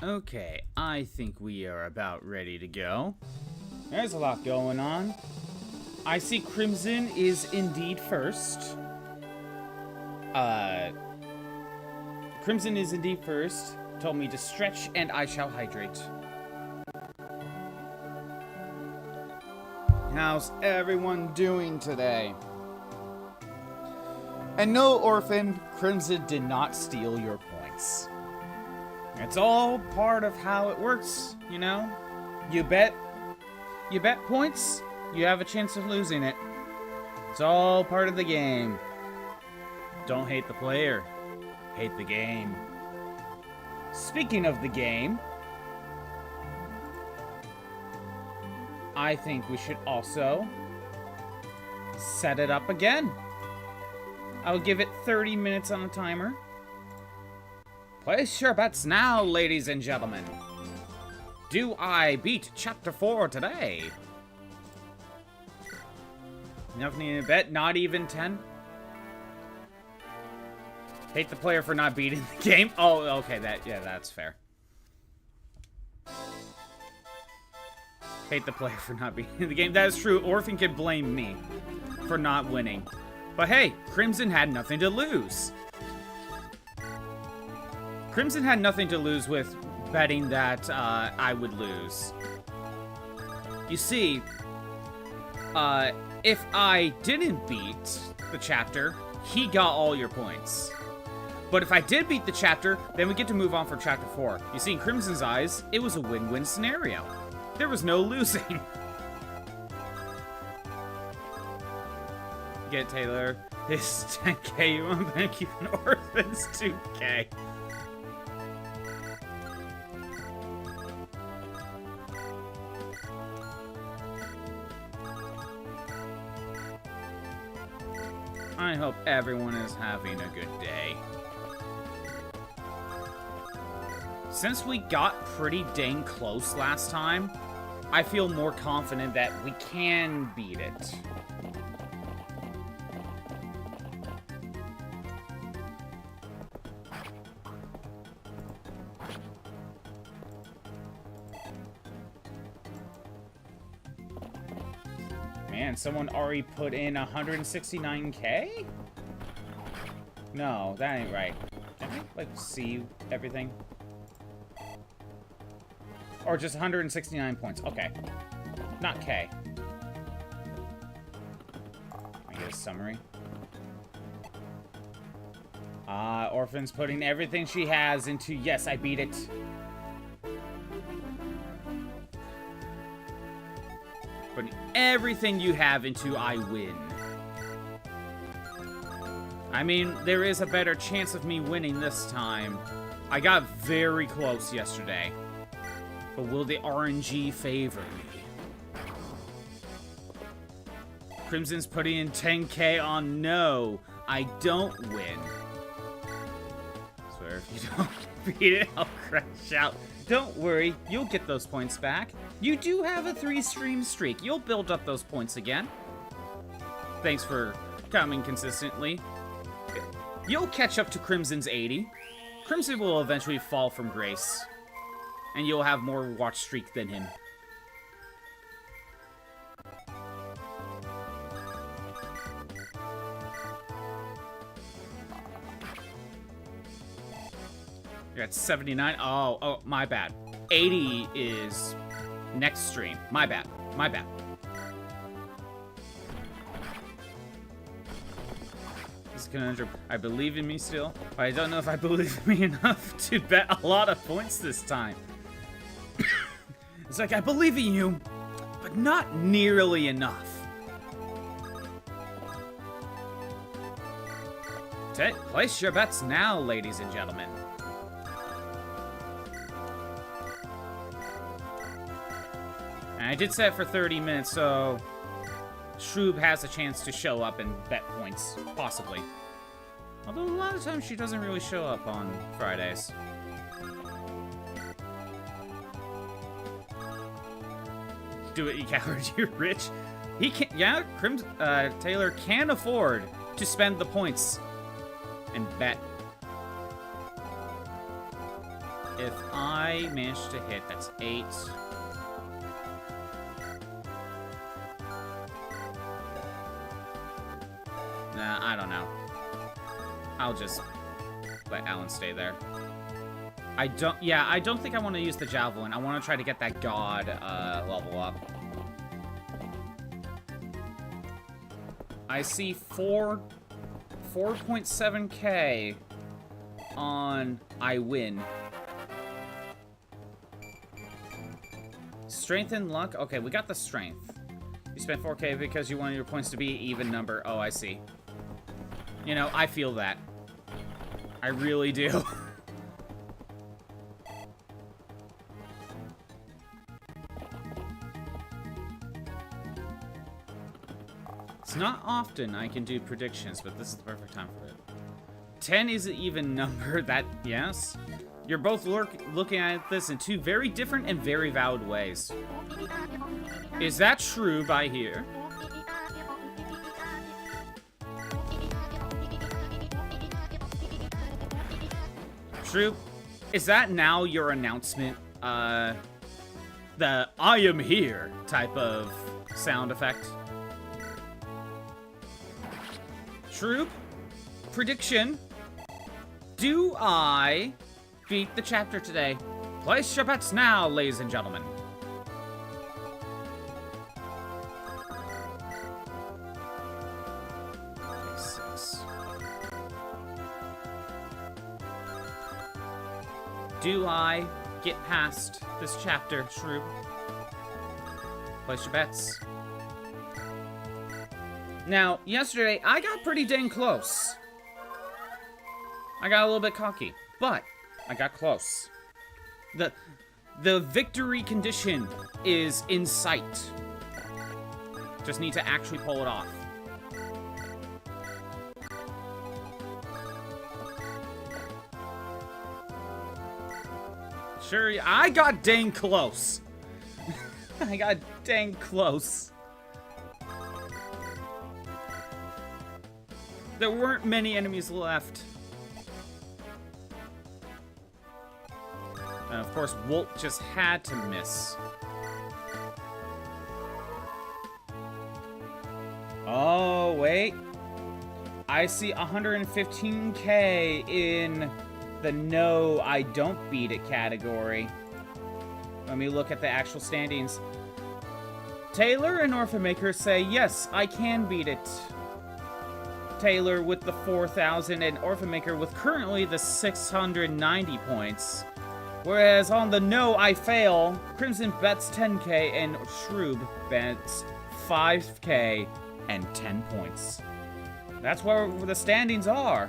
Okay, I think we are about ready to go. There's a lot going on. I see Crimson is indeed first. Crimson is indeed first. Told me to stretch and I shall hydrate. How's everyone doing today? And no, Orphan, Crimson did not steal your points. It's all part of how it works, you know? You bet points, you have a chance of losing it. It's all part of the game. Don't hate the player, hate the game. Speaking of the game, I think we should also set it up again. I'll give it 30 minutes on the timer. Place your bets now, ladies and gentlemen. Do I beat Chapter 4 today? Nothing to bet, not even 10? Hate the player for not beating the game. Oh, okay, that's fair. Hate the player for not beating the game. That is true. Orphan can blame me for not winning. But hey, Crimson had nothing to lose. Crimson had nothing to lose with betting that I would lose. You see, if I didn't beat the chapter, he got all your points. But if I did beat the chapter, then we get to move on for Chapter 4. You see, in Crimson's eyes, it was a win-win scenario. There was no losing. Get Taylor his 10k. You want to keep an Orphan's 2k. I hope everyone is having a good day. Since we got pretty dang close last time, I feel more confident that we can beat it. Man, someone already put in 169k? No, that ain't right. Can I, like, see everything? Or just 169 points. Okay. Not K. I get a summary. Orphan's putting everything she has into, yes, I beat it. Putting everything you have into I win. I mean, there is a better chance of me winning this time. I got very close yesterday. But will the RNG favor me? Crimson's putting in 10k on no. I don't win. I swear if you don't beat it, I'll crash out. Don't worry, you'll get those points back. You do have a 3-stream streak. You'll build up those points again. Thanks for coming consistently. You'll catch up to Crimson's 80. Crimson will eventually fall from grace. And you'll have more watch streak than him. You're at 79. Oh, my bad. 80 is next stream. My bad. My bad. This conundrum. I believe in me still, but I don't know if I believe in me enough to bet a lot of points this time. It's like, I believe in you, but not nearly enough. Place your bets now, ladies and gentlemen. And I did set it for 30 minutes, so Shroob has a chance to show up and bet points, possibly. Although a lot of times she doesn't really show up on Fridays. Do it, you coward, you're rich. He can, yeah, Taylor can afford to spend the points and bet. if I manage to hit, that's 8. Nah, I don't know. I'll just let Alan stay there. I don't think I want to use the javelin. I want to try to get that god level up. I see 4.7k on I win. Strength and luck? Okay, we got the strength. You spent 4k because you wanted your points to be even number. Oh, I see. You know, I feel that. I really do. It's not often I can do predictions, but this is the perfect time for it. 10 is an even number. That, yes. You're both looking at this in two very different and very valid ways. Is that true by here? True. Is that now your announcement? The I am here type of sound effect? Troop, prediction. Do I beat the chapter today? Place your bets now, ladies and gentlemen. Okay, 6. Do I get past this chapter, Shrew? Place your bets. Now, yesterday, I got pretty dang close. I got a little bit cocky, but I got close. The victory condition is in sight. Just need to actually pull it off. Sure, I got dang close. I got dang close. There weren't many enemies left. And of course, Wolt just had to miss. Oh, wait. I see 115k in the no, I don't beat it category. Let me look at the actual standings. Taylor and Orphan Maker say, yes, I can beat it. Taylor with the 4,000 and Orphan Maker with currently the 690 points. Whereas on the no, I fail, Crimson bets 10k and Shroob bets 5k and 10 points. That's where the standings are.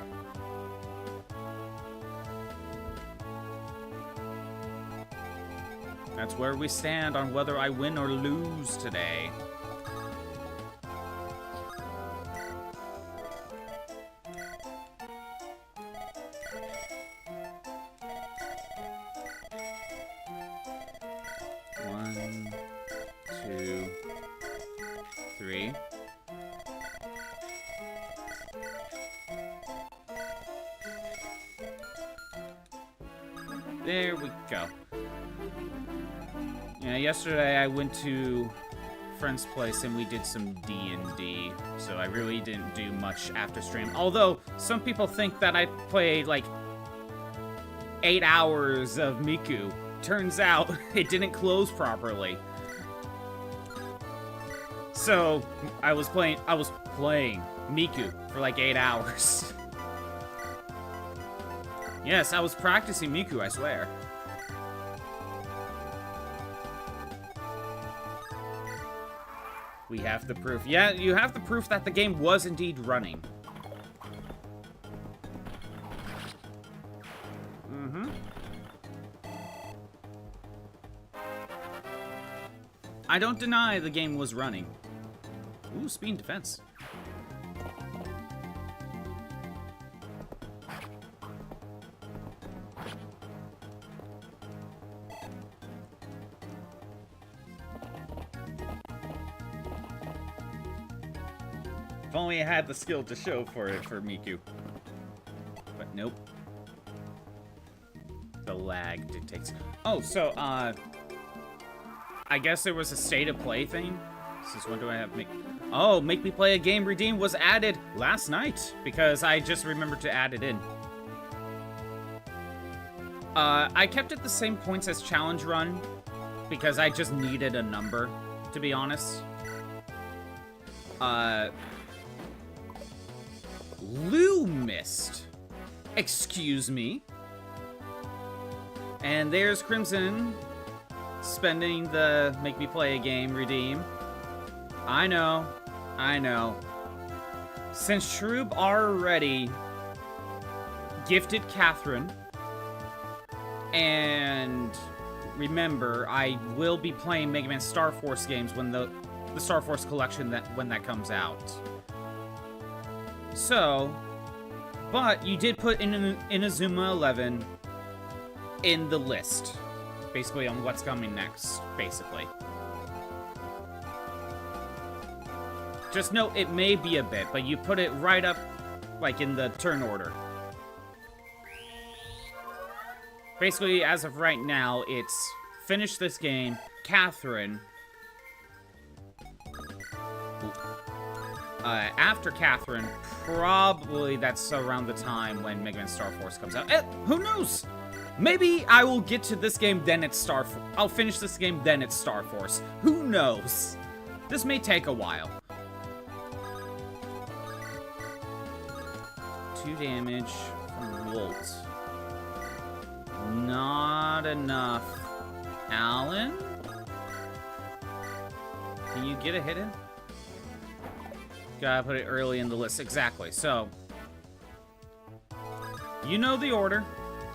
That's where we stand on whether I win or lose today. There we go. Yeah, yesterday I went to a friend's place and we did some D&D, so I really didn't do much after stream. Although, some people think that I played, like, 8 hours of Miku. Turns out, it didn't close properly. So, I was playing Miku for like 8 hours. Yes, I was practicing Miku, I swear. We have the proof. Yeah, you have the proof that the game was indeed running. Mm-hmm. I don't deny the game was running. Ooh, speed and defense. If only I had the skill to show for it for Miku. But nope. The lag dictates. Oh, so, I guess there was a state of play thing. Since when do I have make me play a game redeem was added last night because I just remembered to add it in. I kept it the same points as challenge run because I just needed a number, to be honest. Lou missed. Excuse me. And there's Crimson spending the make me play a game redeem. I know. Since Shroob already gifted Catherine, and remember, I will be playing Mega Man Star Force games when the Star Force collection when that comes out. So, but you did put Inazuma 11 in the list, basically on what's coming next, basically. Just note, it may be a bit, but you put it right up, like, in the turn order. Basically, as of right now, it's finish this game, Catherine. After Catherine, probably that's around the time when Mega Man Star Force comes out. Who knows? Maybe I will get to this game, then it's I'll finish this game, then it's Star Force. Who knows? This may take a while. 2 damage from Wolt. Not enough. Alan? Can you get a hit in? Gotta put it early in the list. Exactly. So, you know the order.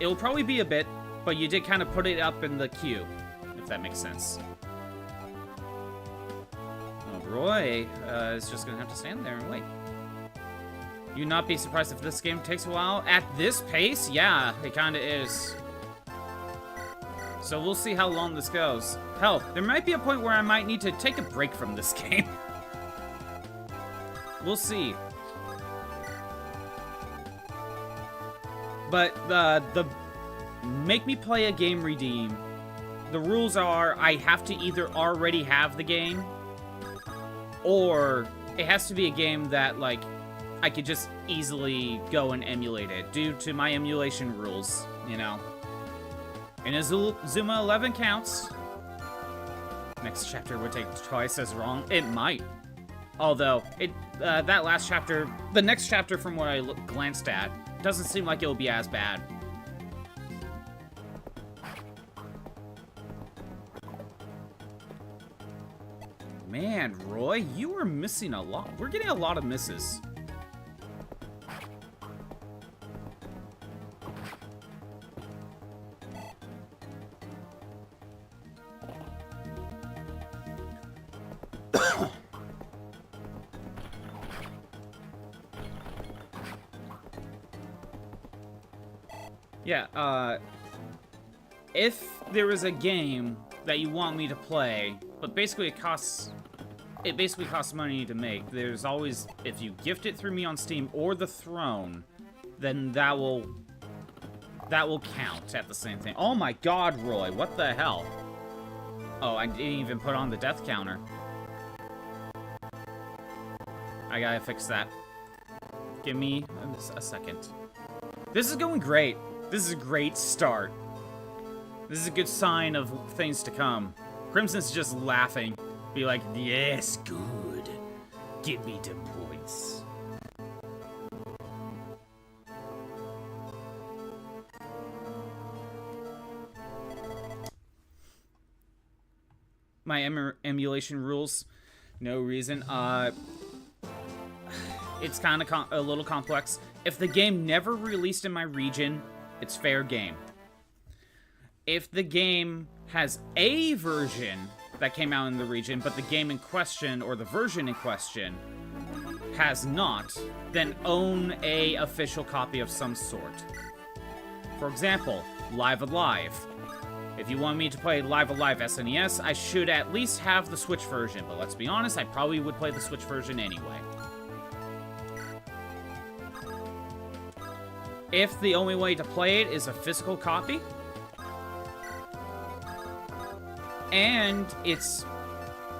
It'll probably be a bit, but you did kind of put it up in the queue, if that makes sense. Oh, Roy is just gonna have to stand there and wait. You'd not be surprised if this game takes a while. At this pace, yeah, it kind of is. So we'll see how long this goes. Hell, there might be a point where I might need to take a break from this game. We'll see. But the make me play a game redeem, the rules are I have to either already have the game, or it has to be a game that, like, I could just easily go and emulate it due to my emulation rules, you know. And Inazuma 11 counts. Next chapter would take twice as long. It might. Although, that last chapter, the next chapter from what I glanced at, doesn't seem like it'll be as bad. Man, Roy, you were missing a lot. We're getting a lot of misses. Yeah, if there is a game that you want me to play, but basically it basically costs money to make, there's always, if you gift it through me on Steam or the Throne, then that will count at the same thing. Oh my god, Roy, what the hell? Oh, I didn't even put on the death counter. I gotta fix that. Give me a second. This is going great. This is a great start. This is a good sign of things to come. Crimson's just laughing. Be like, yes, good. Give me the points. My emulation rules, no reason. It's kind of a little complex. If the game never released in my region, it's fair game. If the game has a version that came out in the region, but the game in question, or the version in question, has not, then own a official copy of some sort. For example, Live Alive. If you want me to play Live Alive SNES, I should at least have the Switch version, but let's be honest, I probably would play the Switch version anyway. If the only way to play it is a physical copy, And it's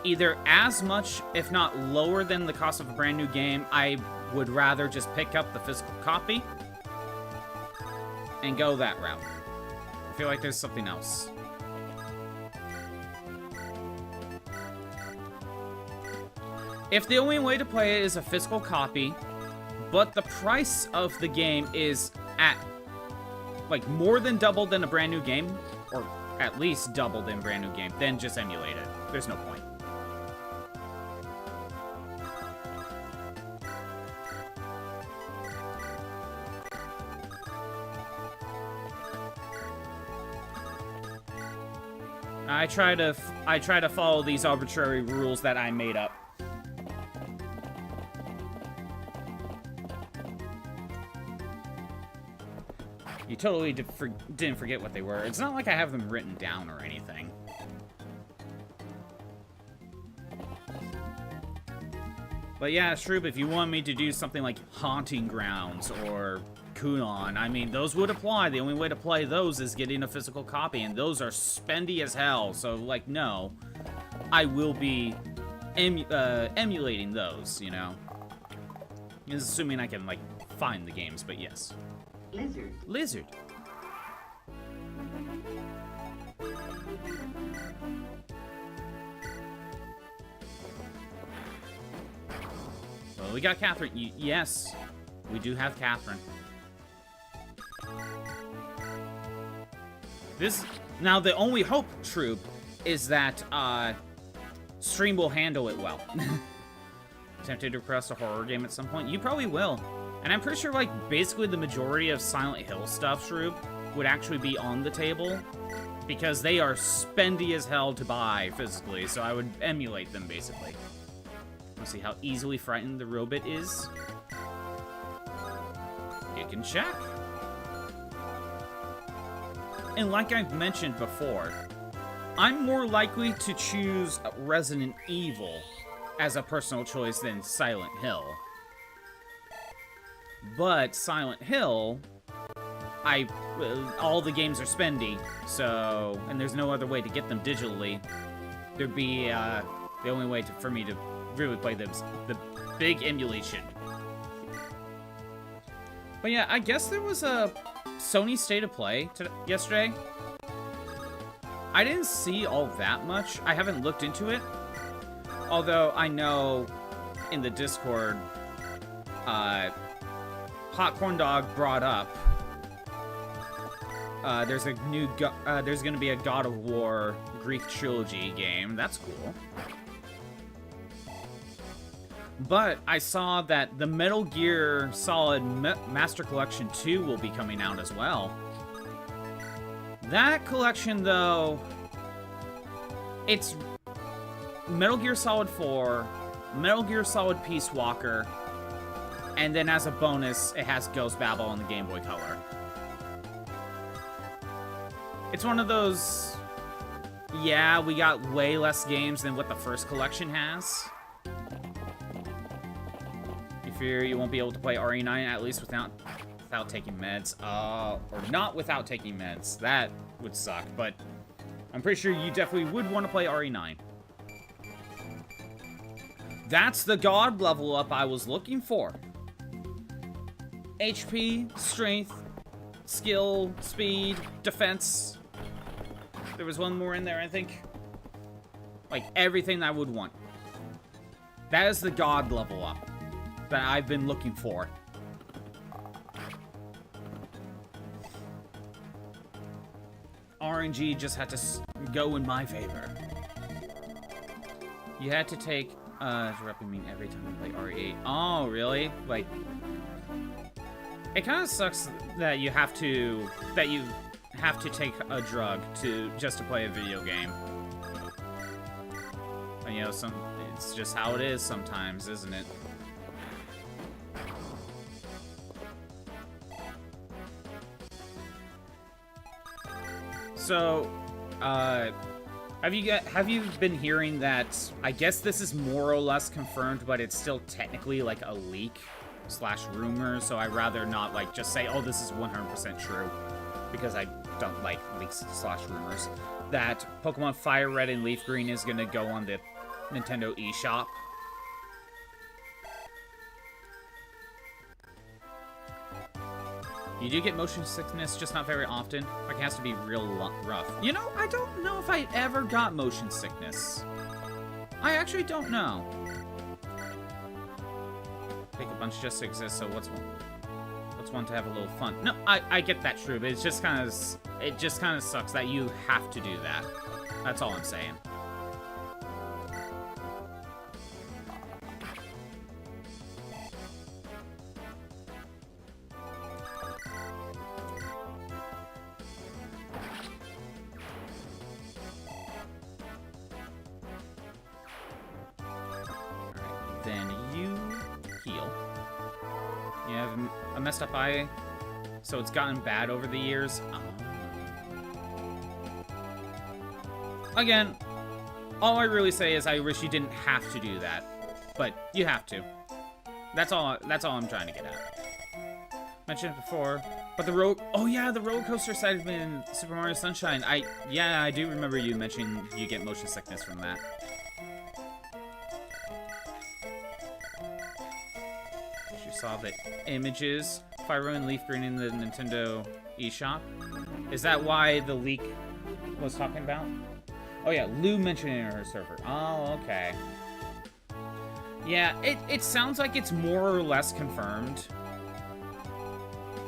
either as much, if not lower than the cost of a brand new game. I would rather just pick up the physical copy and go that route. I feel like there's something else. If the only way to play it is a physical copy, but the price of the game is at, like, more than double than a brand new game, or at least double than a brand new game, then just emulate it. There's no point. I try to follow these arbitrary rules that I made up. You totally didn't forget what they were. It's not like I have them written down or anything. But yeah, Shroob, if you want me to do something like Haunting Grounds or Kunon, I mean, those would apply. The only way to play those is getting a physical copy, and those are spendy as hell. So, like, no. I will be emulating those, you know? Assuming I can, like, find the games, but yes. Lizard. Lizard. Well, we got Catherine. Yes, we do have Catherine. Now, the only hope, Troop, is that stream will handle it well. Tempted to request a horror game at some point? You probably will. And I'm pretty sure, like, basically the majority of Silent Hill stuff, Shroop, would actually be on the table. Because they are spendy as hell to buy physically, so I would emulate them, basically. Let's see how easily frightened the robot is. You can check. And like I've mentioned before, I'm more likely to choose Resident Evil as a personal choice than Silent Hill. But Silent Hill, all the games are spendy, so, and there's no other way to get them digitally. There'd be, the only way for me to really play the big emulation. But yeah, I guess there was a Sony State of Play yesterday. I didn't see all that much. I haven't looked into it. Although I know in the Discord, Popcorn Dog brought up there's going to be a God of War Greek trilogy game. That's cool. But I saw that the Metal Gear Solid Master Collection 2 will be coming out as well. That collection, though, it's Metal Gear Solid 4, Metal Gear Solid Peace Walker, and then as a bonus, it has Ghost Babel on the Game Boy Color. It's one of those, yeah, we got way less games than what the first collection has. You fear you won't be able to play RE9, at least without taking meds. Or not without taking meds. That would suck, but I'm pretty sure you definitely would want to play RE9. That's the God level up I was looking for. HP, strength, skill, speed, defense. There was one more in there, I think. Like, everything I would want. That is the God level up that I've been looking for. RNG just had to go in my favor. You had to take, interrupting me every time you play RE8. Oh, really? Like, it kind of sucks that you have to take a drug just to play a video game. And, you know, it's just how it is sometimes, isn't it? So, have you been hearing that? I guess this is more or less confirmed, but it's still technically like a leak / rumor. So I'd rather not like just say, "Oh, this is 100% true," because I don't like leaks / rumors. that Pokemon Fire Red and Leaf Green is going to go on the Nintendo eShop. You do get motion sickness, just not very often. Like, it has to be real rough. You know, I don't know if I ever got motion sickness. I actually don't know. Take a bunch just to exist, so what's one to have a little fun? No, I get that, true, but it just kind of sucks that you have to do that. That's all I'm saying. Then you heal. You have a messed up eye, so it's gotten bad over the years. Again, all I really say is I wish you didn't have to do that, but you have to. That's all I'm trying to get at. Mentioned it before, but the roller coaster side in Super Mario Sunshine. I do remember you mentioning you get motion sickness from that. Saw the images, Fire Red and Leaf Green in the Nintendo eShop. Is that why the leak was talking about? Oh yeah, Lou mentioned it in her server. Oh, okay. Yeah, it sounds like it's more or less confirmed.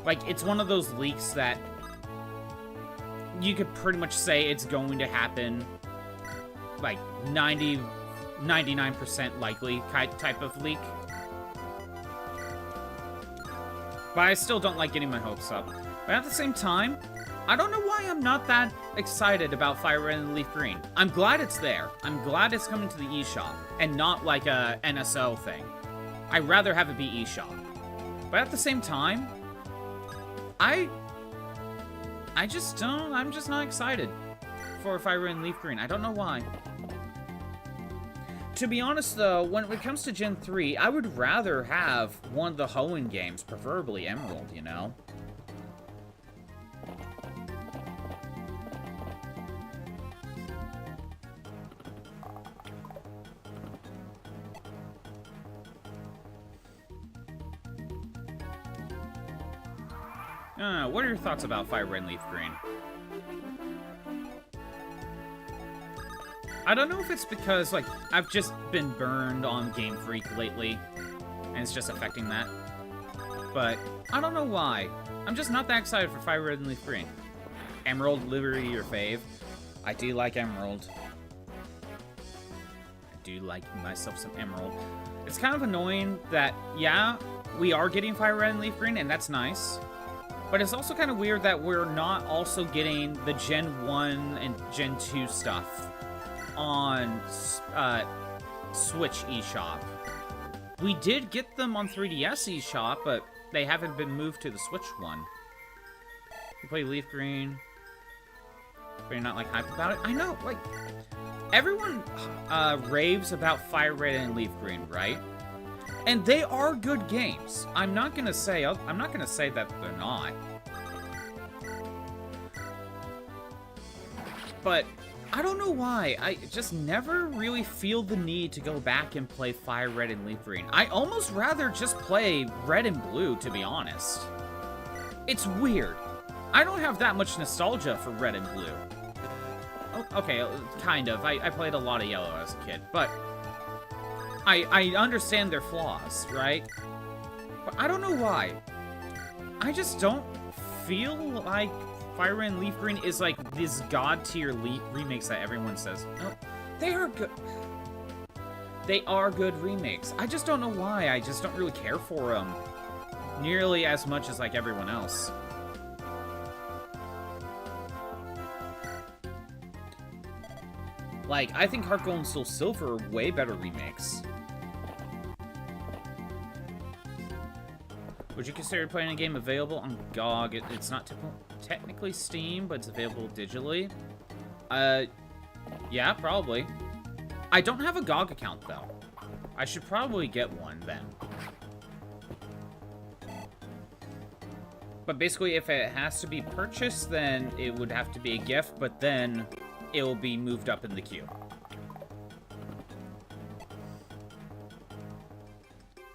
Like, it's one of those leaks that you could pretty much say it's going to happen, like 99% likely type of leak. But I still don't like getting my hopes up. But at the same time, I don't know why I'm not that excited about Fire Red and Leaf Green. I'm glad it's there. I'm glad it's coming to the eShop, and not like a NSO thing. I'd rather have it be eShop. But at the same time, I'm just not excited for Fire Red and Leaf Green. I don't know why. To be honest, though, when it comes to Gen 3, I would rather have one of the Hoenn games, preferably Emerald, you know? What are your thoughts about Fire Red and Leaf Green? I don't know if it's because, like, I've just been burned on Game Freak lately, and it's just affecting that. But I don't know why. I'm just not that excited for Fire Red and Leaf Green. Emerald, literally your fave. I do like Emerald. I do like myself some Emerald. It's kind of annoying that, yeah, we are getting Fire Red and Leaf Green, and that's nice. But it's also kind of weird that we're not also getting the Gen 1 and Gen 2 stuff on Switch eShop. We did get them on 3DS eShop, but they haven't been moved to the Switch one. You play Leaf Green, but you're not, like, hyped about it? I know, like, everyone raves about Fire Red and Leaf Green, right? And they are good games. I'm not gonna say that they're not. But I don't know why. I just never really feel the need to go back and play Fire Red and Leaf Green. I almost rather just play Red and Blue, to be honest. It's weird. I don't have that much nostalgia for Red and Blue. Oh, okay, kind of. I played a lot of Yellow as a kid, but I understand their flaws, right? But I don't know why. I just don't feel like Fire Red and Leaf Green is like this god-tier remakes that everyone says. No, they are good. They are good remakes. I just don't know why. I just don't really care for them nearly as much as like everyone else. Like, I think Heart Gold and Soul Silver are way better remakes. Would you consider playing a game available on GOG? It's not technically Steam, but it's available digitally. Yeah, probably. I don't have a GOG account, though. I should probably get one, then. But basically, if it has to be purchased, then it would have to be a gift, but then it will be moved up in the queue.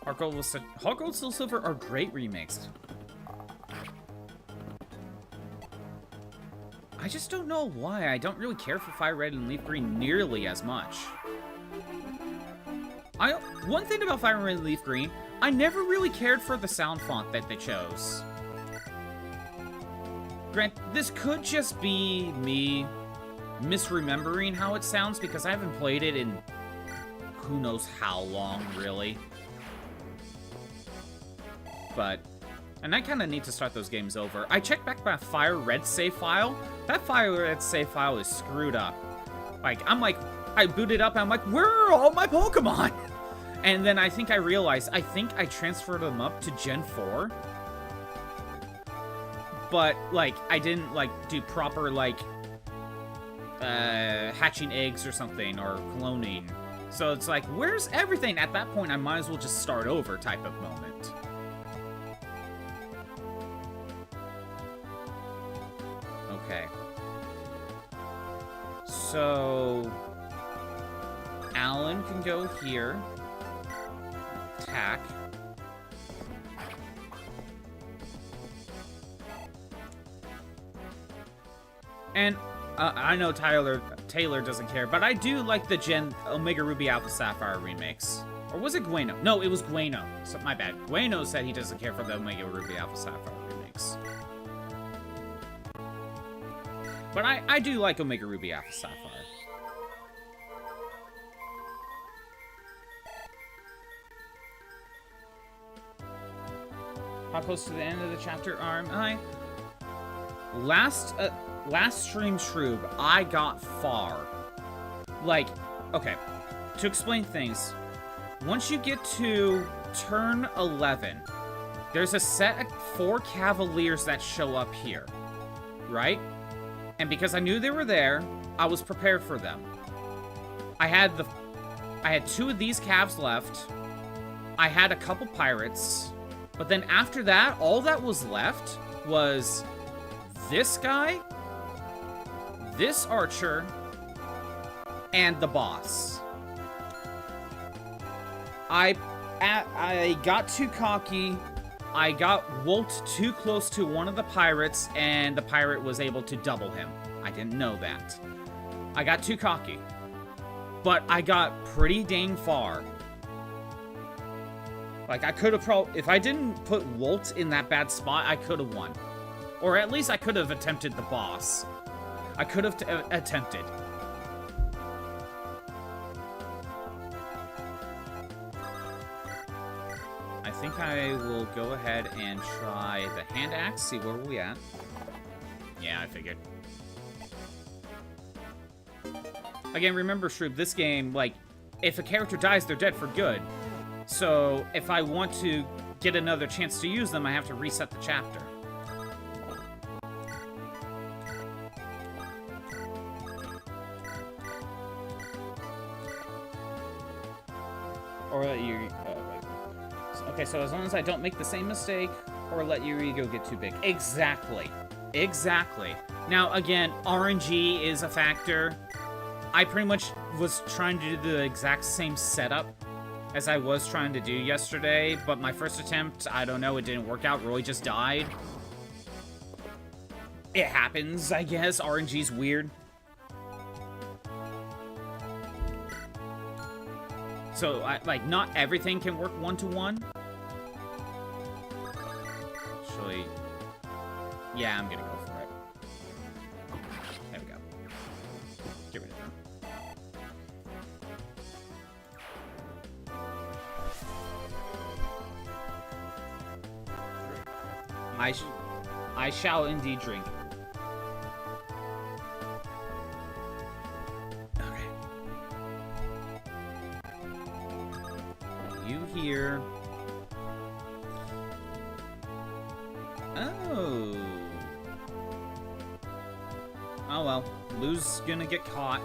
Heart Gold, Soul Silver are great remakes. I just don't know why. I don't really care for Fire Red and Leaf Green nearly as much. One thing about Fire Red and Leaf Green, I never really cared for the sound font that they chose. Grant, this could just be me misremembering how it sounds because I haven't played it in who knows how long, really. But, and I kind of need to start those games over. I checked back my Fire Red save file. That Fire Red save file is screwed up. Like, I booted up and I'm like, where are all my Pokemon? And then I think I realized, I think I transferred them up to Gen 4. But, like, I didn't, like, do proper, like, hatching eggs or something, or cloning. So it's like, where's everything? At that point, I might as well just start over type of moment. Okay. So Alan can go here. Attack. And I know Taylor doesn't care, but I do like the Gen Omega Ruby Alpha Sapphire remakes. Or was it Gueno? No, it was Gueno. So, my bad. Gueno said he doesn't care for the Omega Ruby Alpha Sapphire remakes. But I do like Omega Ruby Alpha Sapphire. How close to the end of the chapter am I? Last stream Shroob, I got far. Like, okay, to explain things, once you get to turn 11, there's a set of 4 Cavaliers that show up here, right? And because I knew they were there, I was prepared for them. I had 2 of these Cavs left. I had a couple Pirates. But then after that, all that was left was this guy, this Archer, and the boss. I got too cocky. I got Wolt too close to one of the pirates, and the pirate was able to double him. I didn't know that. I got too cocky. But I got pretty dang far. Like, I could have if I didn't put Wolt in that bad spot, I could have won. Or at least I could have attempted the boss. I could have attempted. I think I will go ahead and try the hand axe, see where we at. Yeah, I figured. Again, remember, Shroob, this game, like, if a character dies, they're dead for good. So, if I want to get another chance to use them, I have to reset the chapter. Or let you... okay, so as long as I don't make the same mistake, or let your ego get too big. Exactly. Exactly. Now, again, RNG is a factor. I pretty much was trying to do the exact same setup as I was trying to do yesterday, but my first attempt, I don't know, it didn't work out. Roy just died. It happens, I guess. RNG's weird. So, like, not everything can work one-to-one. Actually, yeah, I'm gonna go for it. There we go. Get rid of him. I shall indeed drink. Okay. You here. Oh. Oh well. Lou's gonna get caught.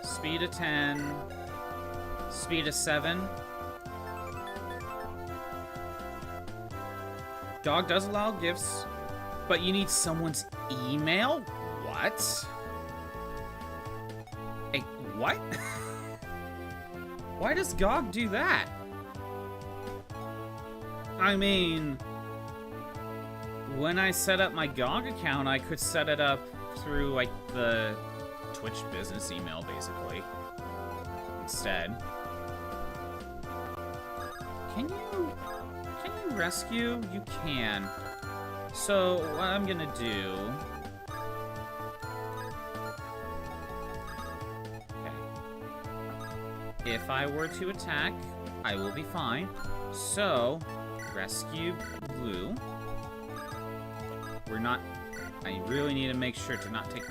Speed of 10. Speed of 7. Dog does allow gifts, but you need someone's email? What? Hey, what? Why does GOG do that? I mean, when I set up my GOG account, I could set it up through, like, the Twitch business email, basically. Instead. Can you rescue? You can. So, what I'm gonna do... Okay. If I were to attack, I will be fine. So, rescue Blue. We're not... I really need to make sure to not take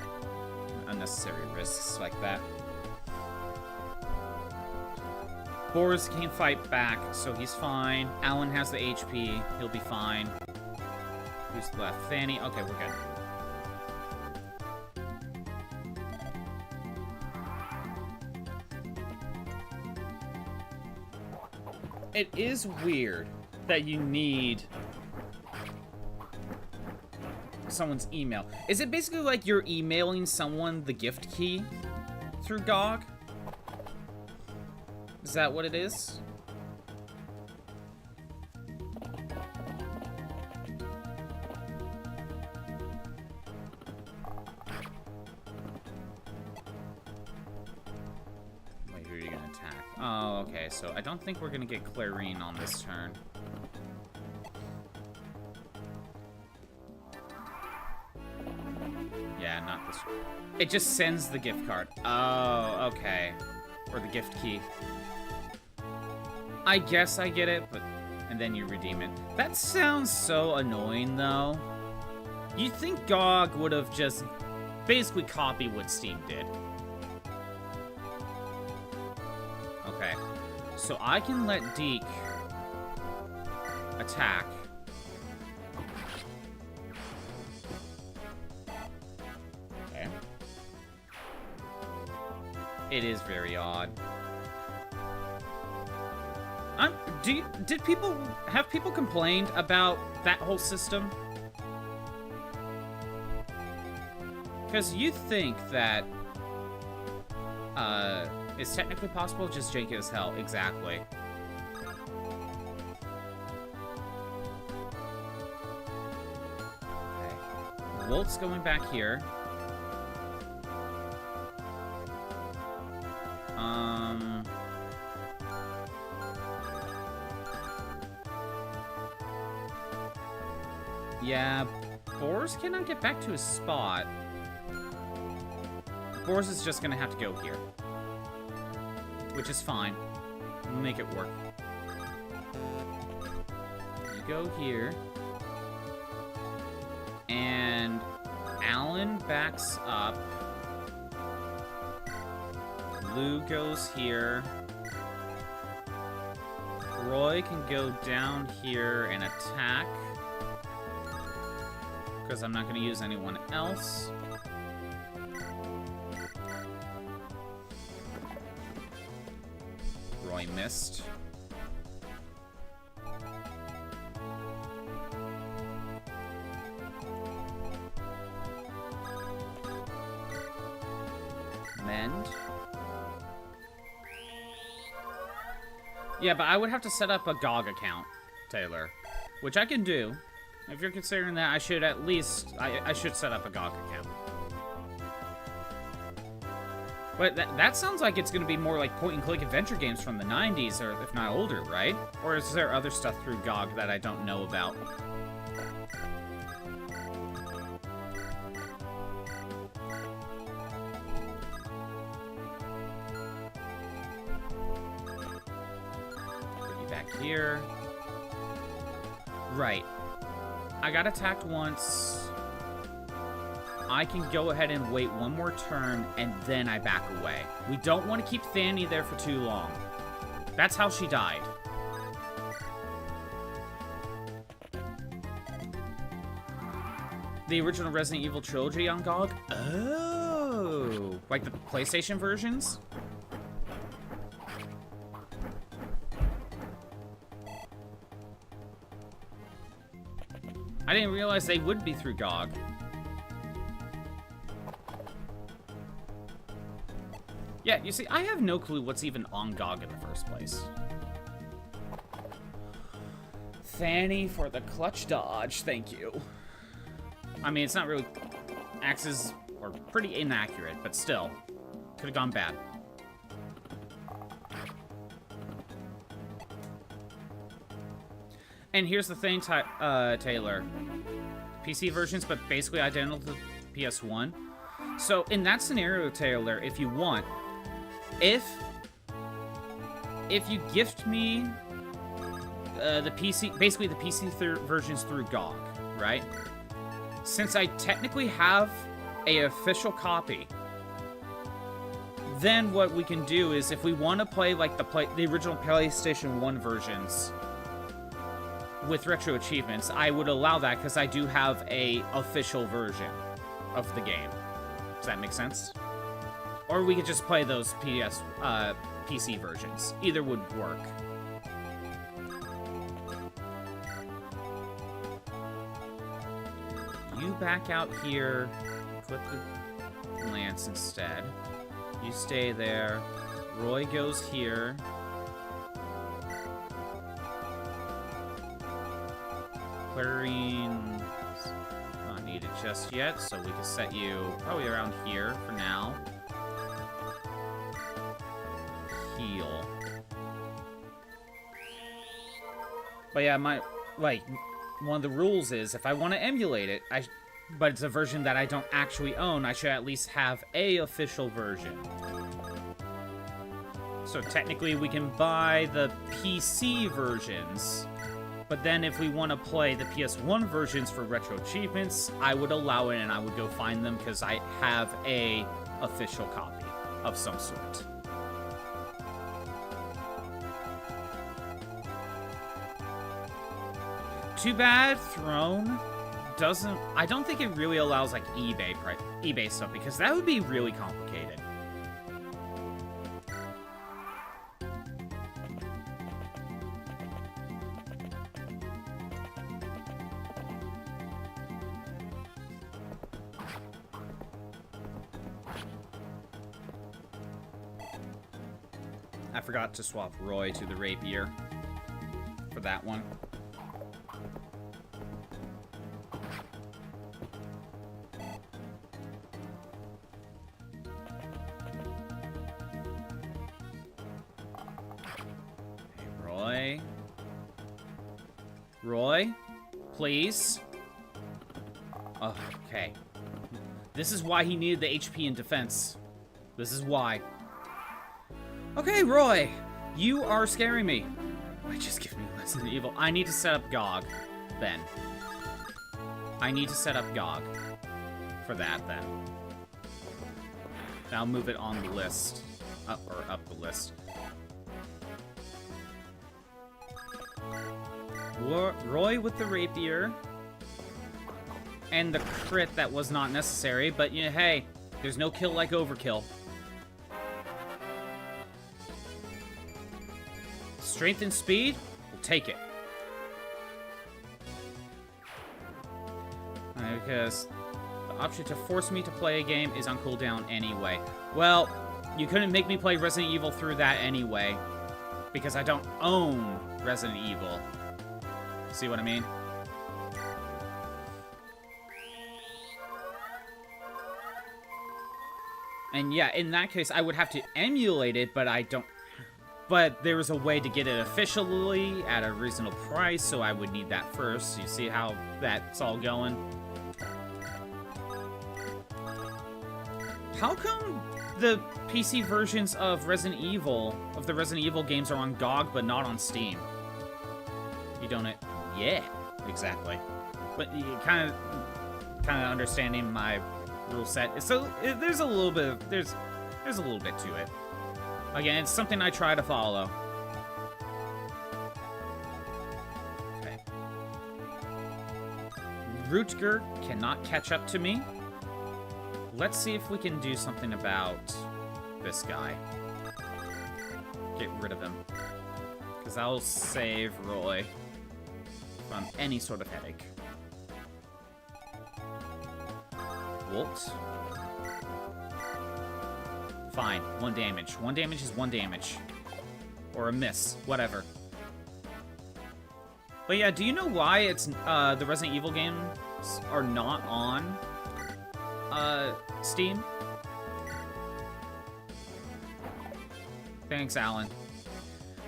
unnecessary risks like that. Boris can't fight back, so he's fine. Alan has the HP. He'll be fine. Who's left? Fanny? Okay, we're good. It is weird that you need someone's email. Is it basically like you're emailing someone the gift key through GOG? Is that what it is? Wait, who are you gonna attack? Oh, okay, so I don't think we're gonna get Clarine on this turn. Yeah, not this one. It just sends the gift card. Oh, okay. Or the gift key. I guess I get it, but... And then you redeem it. That sounds so annoying, though. You'd think GOG would have just basically copied what Steam did. Okay. So I can let Deke attack. Okay. It is very odd. Have people complained about that whole system? Because you think that, it's technically possible, just janky as hell. Exactly. Okay. Wolt's going back here. Yeah, Boris cannot get back to his spot. Boris is just gonna have to go here. Which is fine. We'll make it work. You go here. And Alan backs up. Lou goes here. Roy can go down here and attack. Because I'm not going to use anyone else. Roy missed. Mend. Yeah, but I would have to set up a GOG account, Taylor. Which I can do. If you're considering that, I should at least... I should set up a GOG account. But that sounds like it's going to be more like point-and-click adventure games from the 90s, or if not older, right? Or is there other stuff through GOG that I don't know about? Put you back here. Right. I got attacked once. I can go ahead and wait one more turn, and then I back away. We don't want to keep Fanny there for too long. That's how she died. The original Resident Evil trilogy on GOG? Oh! Like the PlayStation versions? I didn't realize they would be through GOG. Yeah, you see, I have no clue what's even on GOG in the first place. Fanny for the clutch dodge, thank you. I mean, it's not really... Axes are pretty inaccurate, but still. Could have gone bad. And here's the thing, Taylor. PC versions, but basically identical to PS1. So, in that scenario, Taylor, if you want, if you gift me the PC, basically the PC versions through GOG, right? Since I technically have a official copy, then what we can do is if we want to play like the original PlayStation 1 versions with retro achievements, I would allow that because I do have a official version of the game. Does that make sense? Or we could just play those PC versions. Either would work. You back out here, clip the lance instead. You stay there. Roy goes here. Clarine not needed just yet, so we can set you probably around here for now. Heal. But yeah, one of the rules is if I want to emulate it, but it's a version that I don't actually own, I should at least have a official version. So technically we can buy the PC versions, but then if we want to play the PS1 versions for retro achievements, I would allow it and I would go find them because I have a official copy of some sort. Too bad Throne doesn't... I don't think it really allows, like, eBay stuff, because that would be really complicated. I forgot to swap Roy to the rapier for that one. Roy, please. Oh, okay. This is why he needed the HP in defense. This is why. Okay, Roy, you are scaring me. Why just give me Resident Evil? I need to set up GOG, then. I need to set up GOG for that, then. I'll move it on the list. Up the list. Roy with the rapier. And the crit that was not necessary, but yeah, hey, there's no kill like overkill. Strength and speed, we'll take it. Because the option to force me to play a game is on cooldown anyway. Well, you couldn't make me play Resident Evil through that anyway, because I don't own Resident Evil. See what I mean? And yeah, in that case, I would have to emulate it, but I don't... But there was a way to get it officially at a reasonable price, so I would need that first. You see how that's all going? How come the PC versions of the Resident Evil games are on GOG, but not on Steam? You don't... Yeah, exactly. But you kind of understanding my rule set. So there's a little bit of, there's a little bit to it. Again, it's something I try to follow. Okay. Rutger cannot catch up to me. Let's see if we can do something about this guy. Get rid of him. Because that'll save Roy from any sort of headache. Walt. Fine. 1 damage. 1 damage is 1 damage. Or a miss. Whatever. But yeah, do you know why it's the Resident Evil games are not on Steam? Thanks, Alan.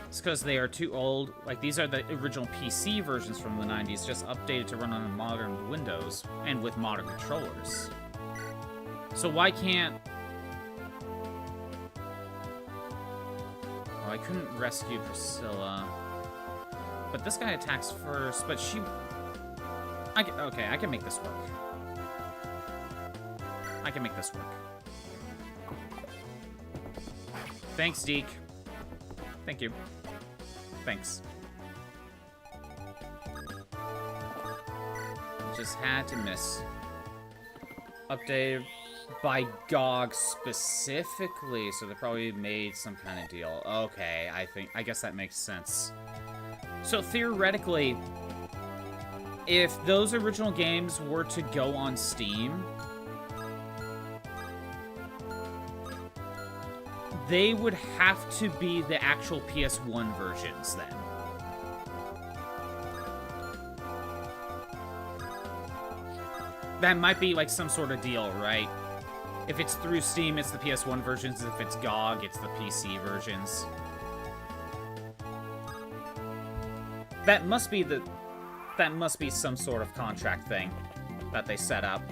It's because they are too old. Like, these are the original PC versions from the 90s, just updated to run on modern Windows and with modern controllers. So why can't... Oh, I couldn't rescue Priscilla. But this guy attacks first, but she... Okay, I can make this work. I can make this work. Thanks, Deke. Thank you. Thanks. Just had to miss. Updated by GOG specifically, so they probably made some kind of deal. Okay, I guess that makes sense. So theoretically, if those original games were to go on Steam, they would have to be the actual PS1 versions then. That might be like some sort of deal, right? If it's through Steam, it's the PS1 versions. If it's GOG, it's the PC versions. That must be some sort of contract thing that they set up.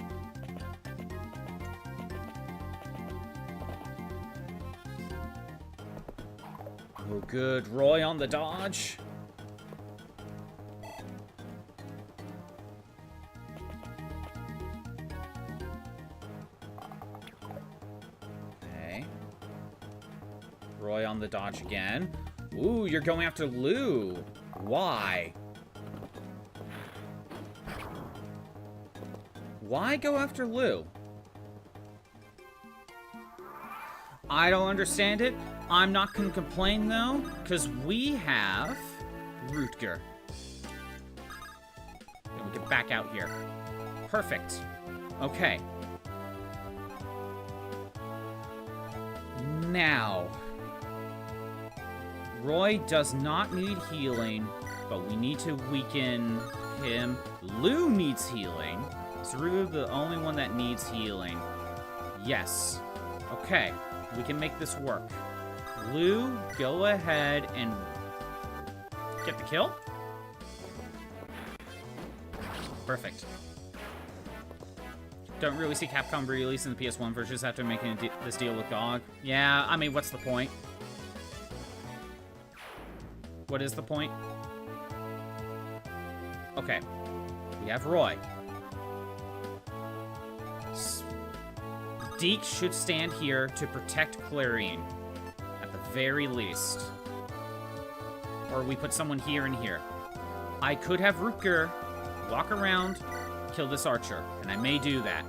Oh, good. Roy on the dodge. Okay. Roy on the dodge again. Ooh, you're going after Lou. Why? Why go after Lou? I don't understand it. I'm not gonna complain though, because we have Rutger. And we can back out here. Perfect. Okay. Now, Roy does not need healing, but we need to weaken him. Lou needs healing. Is Lou the only one that needs healing? Yes. Okay, we can make this work. Lou, go ahead and get the kill. Perfect. Don't really see Capcom releasing the PS1 versions after making this deal with GOG. Yeah, I mean, what's the point? What is the point? Okay. We have Roy. Deke should stand here to protect Clarine. At the very least. Or we put someone here and here. I could have Rutger walk around, kill this archer. And I may do that.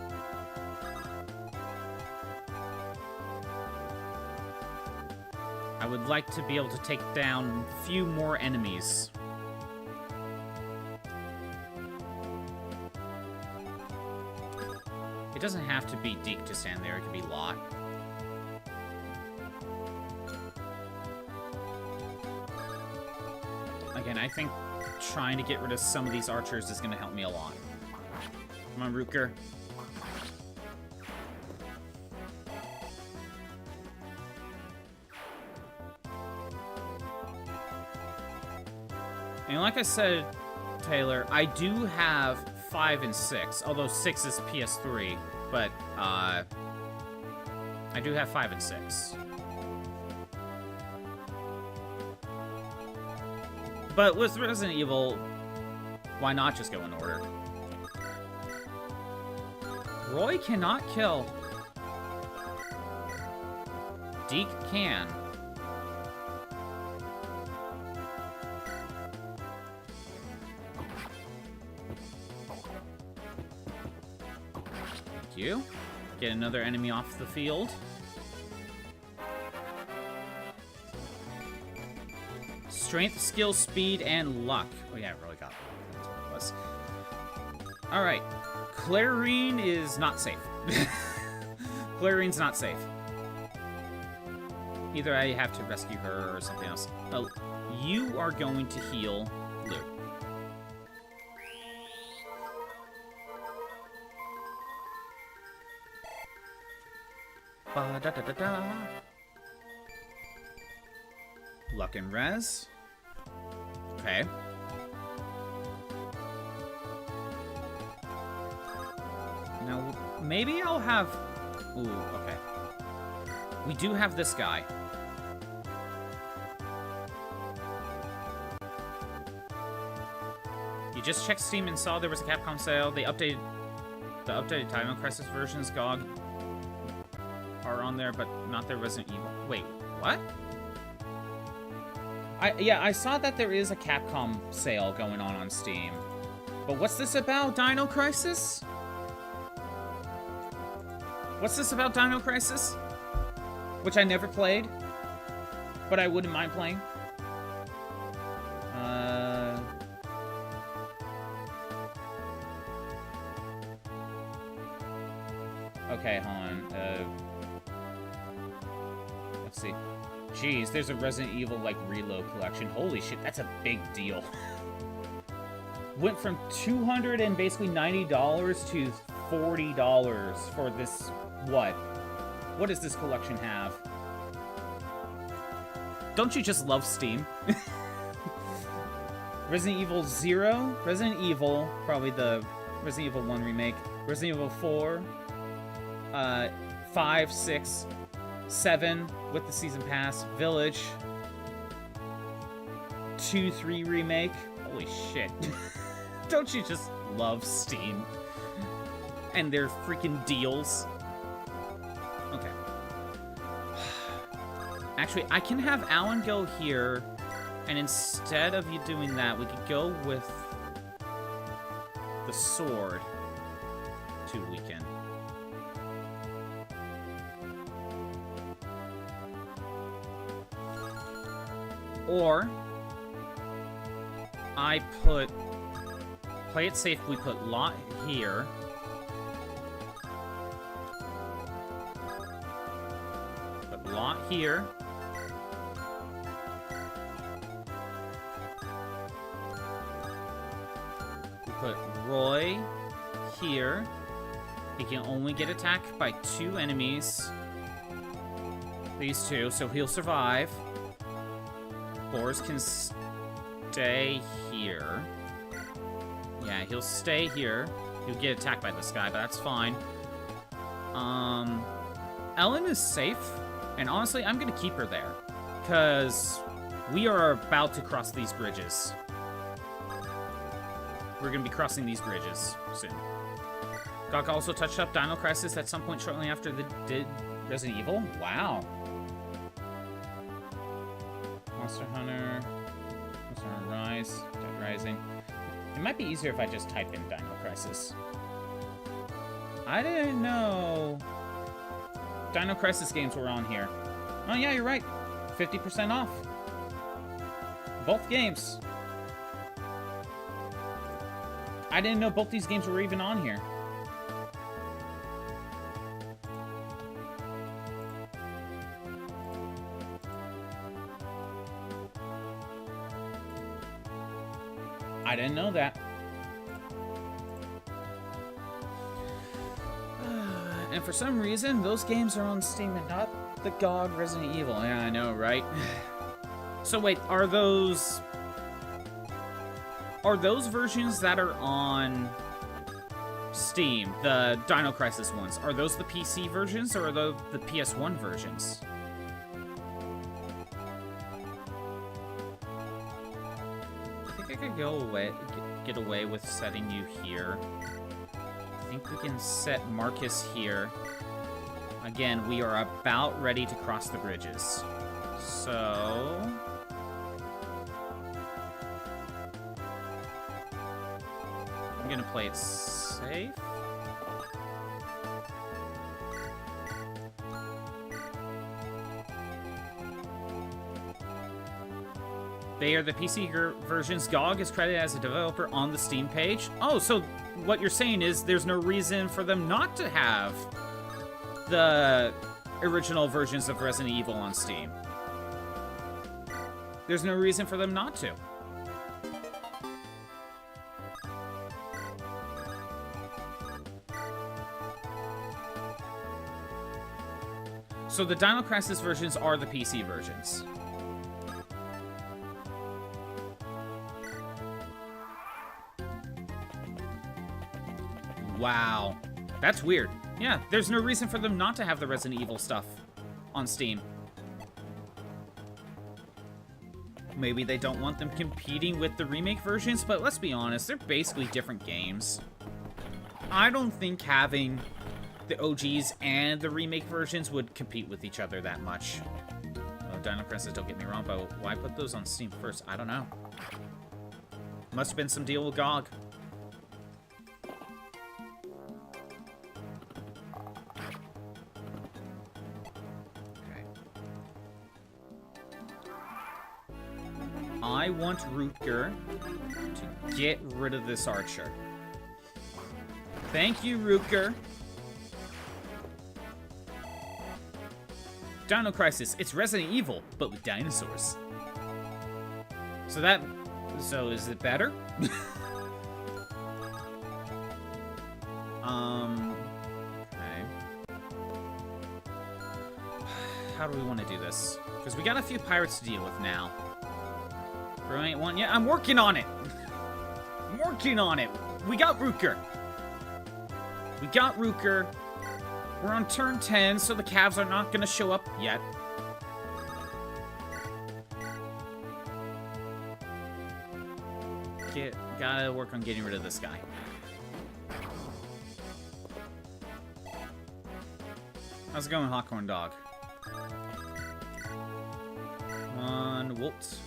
I would like to be able to take down a few more enemies. It doesn't have to be Deke to stand there, it could be Lot. Again, I think trying to get rid of some of these archers is going to help me a lot. Come on, Rutger. And like I said, Taylor, I do have 5 and 6, although 6 is PS3, but I do have 5 and 6. But with Resident Evil, why not just go in order? Roy cannot kill. Deke can. Thank you. Get another enemy off the field. Strength, skill, speed, and luck. Oh yeah, I really got that. That's what it was. Alright. Clarine is not safe. Clarine's not safe. Either I have to rescue her or something else. Oh, you are going to heal Lou. Ba-da-da-da-da. Luck and res. Okay. Now, maybe I'll have... Ooh, okay. We do have this guy. You just checked Steam and saw there was a Capcom sale. They updated... The updated Dino Crisis versions, GOG, are on there, but not their Resident Evil. Wait, what? Yeah, I saw that there is a Capcom sale going on Steam. But what's this about, Dino Crisis? What's this about Dino Crisis? Which I never played, but I wouldn't mind playing. Okay, hold on. Let's see. Jeez, there's a Resident Evil, like, Reload collection. Holy shit, that's a big deal. Went from $200 and basically $90 to $40 for this, what? What does this collection have? Don't you just love Steam? Resident Evil 0, Resident Evil, probably the Resident Evil 1 remake, Resident Evil 4, 5, 6, 7 with the season pass, Village, 2, 3 remake. Holy shit. Don't you just love Steam? And their freaking deals. Okay. Actually, I can have Alan go here, and instead of you doing that, we could go with the sword to weaken. Or I put, play it safe, we put Lot here. Put Lot here. We put Roy here. He can only get attacked by 2 enemies. These 2, so he'll survive. Boris can stay here. Yeah, he'll stay here. He'll get attacked by this guy, but that's fine. Ellen is safe, and honestly, I'm gonna keep her there, because we are about to cross these bridges. We're gonna be crossing these bridges soon. GOG also touched up Dino Crisis at some point shortly after the Resident Evil. Wow. Monster Hunter Rise, Dead Rising. It might be easier if I just type in Dino Crisis. I didn't know Dino Crisis games were on here. Oh yeah, you're right. 50% off. Both games. I didn't know both these games were even on here. I didn't know that. And for some reason, those games are on Steam and not the GOG Resident Evil. Yeah, I know, right? So wait, are those versions that are on Steam, the Dino Crisis ones, are those the PC versions or are those the PS1 versions? I could get away with setting you here. I think we can set Marcus here. Again, we are about ready to cross the bridges. So... I'm gonna play it safe. They are the PC versions. GOG is credited as a developer on the Steam page. Oh, so what you're saying is there's no reason for them not to have the original versions of Resident Evil on Steam. There's no reason for them not to. So the Dino Crisis versions are the PC versions. Wow. That's weird. Yeah, there's no reason for them not to have the Resident Evil stuff on Steam. Maybe they don't want them competing with the remake versions, but let's be honest, they're basically different games. I don't think having the OGs and the remake versions would compete with each other that much. Oh, Dino Crisis, don't get me wrong, but why put those on Steam first? I don't know. Must have been some deal with GOG. I want Rutger to get rid of this archer. Thank you, Rutger. Dino Crisis, it's Resident Evil, but with dinosaurs. So is it better? Okay. How do we want to do this? Because we got a few pirates to deal with now. Bro ain't one yet. I'm working on it. I'm working on it. We got Rutger. We got Rutger. We're on turn 10, so the Cavs are not going to show up yet. Gotta work on getting rid of this guy. How's it going, Hawkhorn Dog? Come on, whoops.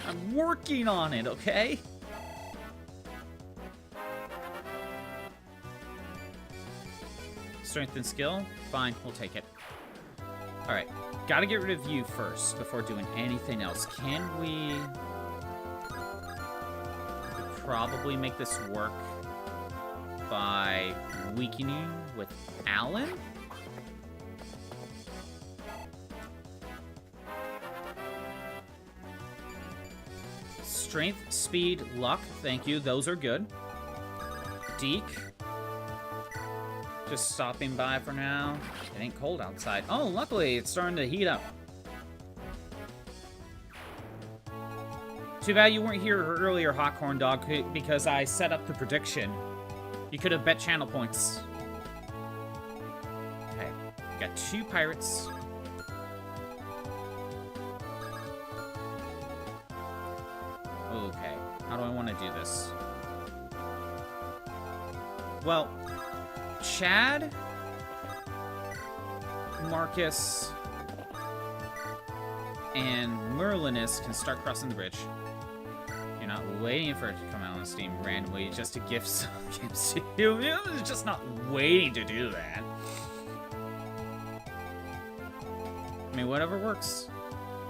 I'm working on it, okay? Strength and skill? Fine, we'll take it. Alright, gotta get rid of you first before doing anything else. Can we... probably make this work by weakening with Alan? Strength, speed, luck. Thank you. Those are good. Deke. Just stopping by for now. It ain't cold outside. Oh, luckily, it's starting to heat up. Too bad you weren't here earlier, Hawkhorn Dog, because I set up the prediction. You could have bet channel points. Okay. Got 2 pirates. Okay. How do I want to do this? Well, Chad, Marcus, and Merlinus can start crossing the bridge. You're not waiting for it to come out on Steam randomly just to gift some gifts to you. You're just not waiting to do that. I mean, whatever works.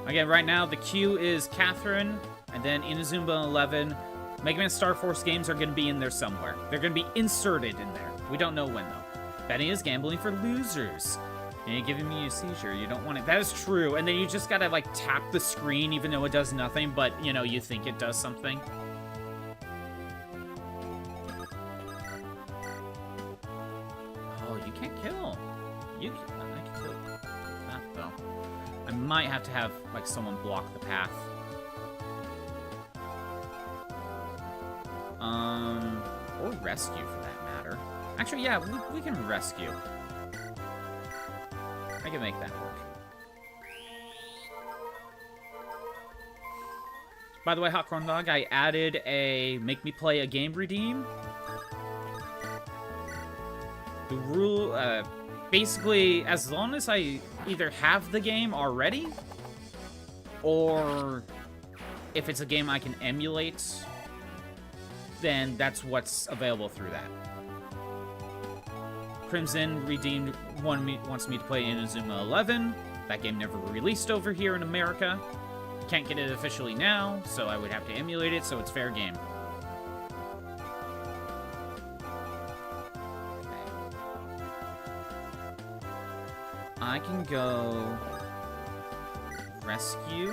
Again, right now, the queue is Catherine, and then Inazuma 11. Mega Man Star Force games are going to be in there somewhere. They're going to be inserted in there. We don't know when, though. Betting is gambling for losers. And you're giving me a seizure. You don't want it. That is true. And then you just gotta, like, tap the screen even though it does nothing, but, you know, you think it does something. Oh, you can't kill. I can kill that, though. I might have to have, like, someone block the path. Or rescue, for that matter. Actually, yeah, we can rescue. I can make that work. By the way, Hawkhorn Dog, I added a make me play a game redeem. The rule, basically, as long as I either have the game already, or if it's a game I can emulate, then that's what's available through that. Crimson redeemed wants me to play Inazuma 11. That game never released over here in America. Can't get it officially now, so I would have to emulate it, so it's fair game. Okay. I can go rescue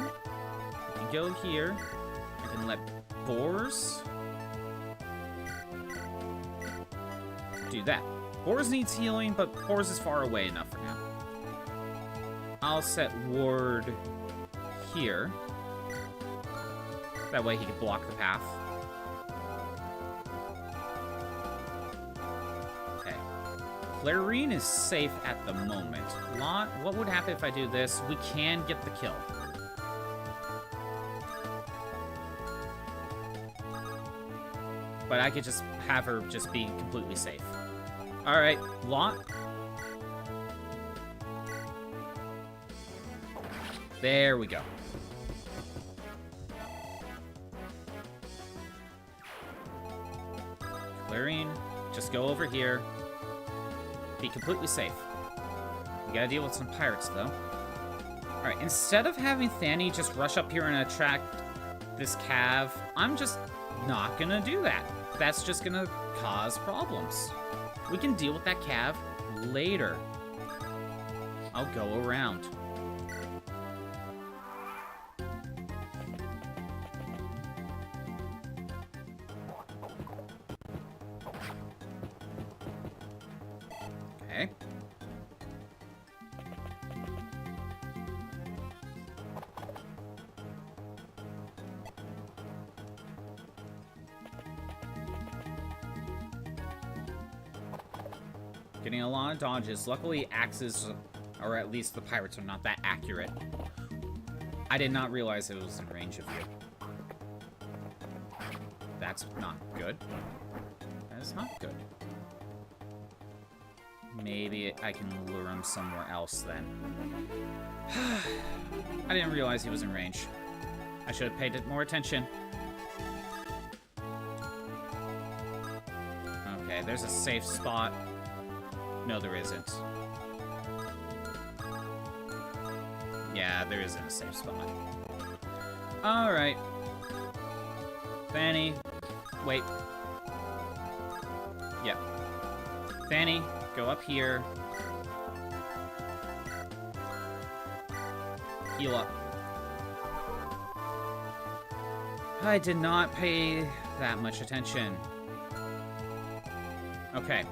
You go here. I can let Boars do that. Boars needs healing, but Boars is far away enough for now. I'll set Ward here. That way he can block the path. Okay. Clarine is safe at the moment. What would happen if I do this? We can get the kill. But I could just have her just be completely safe. Alright, Lot. There we go. Clarine, just go over here. Be completely safe. We gotta deal with some pirates, though. Alright, instead of having Thani just rush up here and attract this cav, I'm just not gonna do that. That's just gonna cause problems. We can deal with that cav later. I'll go around. Okay. Getting a lot of dodges. Luckily, axes, or at least the pirates, are not that accurate. I did not realize it was in range of you. That's not good. That is not good. Maybe I can lure him somewhere else then. I didn't realize he was in range. I should have paid more attention. Okay, there's a safe spot. No, there isn't. Yeah, there isn't a safe spot. Alright. Thani. Wait. Yep. Thani, go up here. Heal up. I did not pay that much attention. Okay.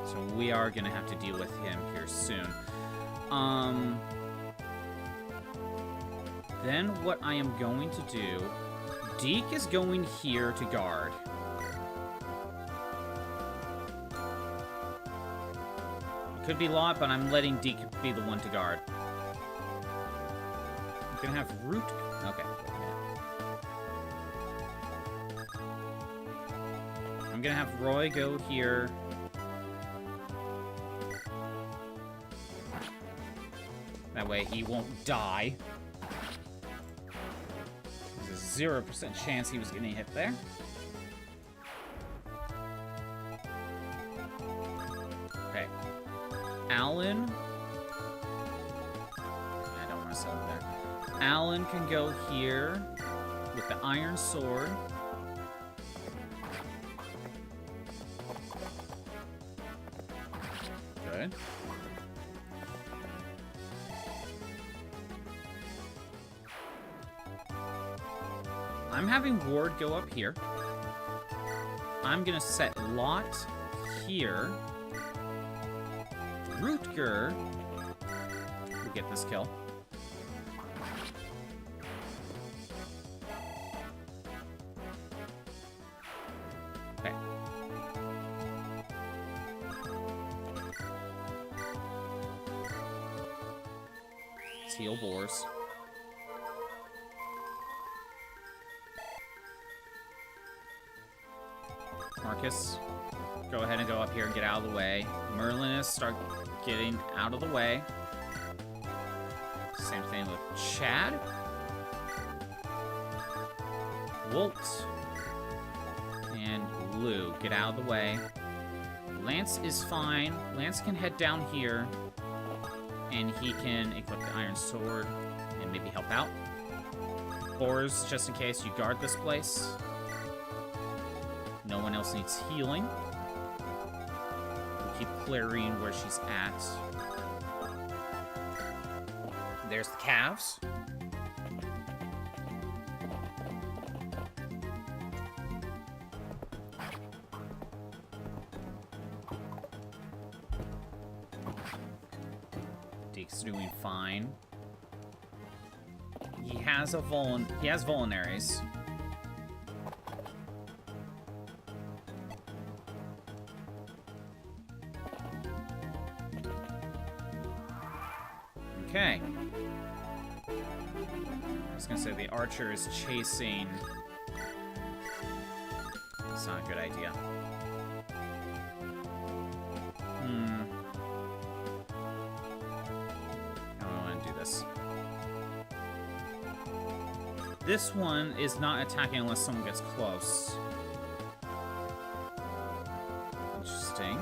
So we are gonna have to deal with him here soon. Then what I am going to do... Deke is going here to guard. It could be Lot, but I'm letting Deke be the one to guard. I'm gonna have Root... Okay, wait a minute. I'm gonna have Roy go here. That way he won't die. There's a 0% chance he was getting hit there. Okay. Alan. I don't want to settle there. Alan can go here with the iron sword. Good. I'm having Ward go up here. I'm gonna set Lot here. Rutger will get this kill. Okay. Let's heal Boars. Marcus, go ahead and go up here and get out of the way. Merlin is start getting out of the way. Same thing with Chad. Wolt and Lou, get out of the way. Lance is fine. Lance can head down here, and he can equip the Iron Sword and maybe help out. Boars, just in case you guard this place. No one else needs healing. We'll keep Clarine where she's at. There's the calves. Deke's doing fine. He has vulneraries. Okay. I was gonna say the archer is chasing. It's not a good idea. I don't want to do this. This one is not attacking unless someone gets close. Interesting.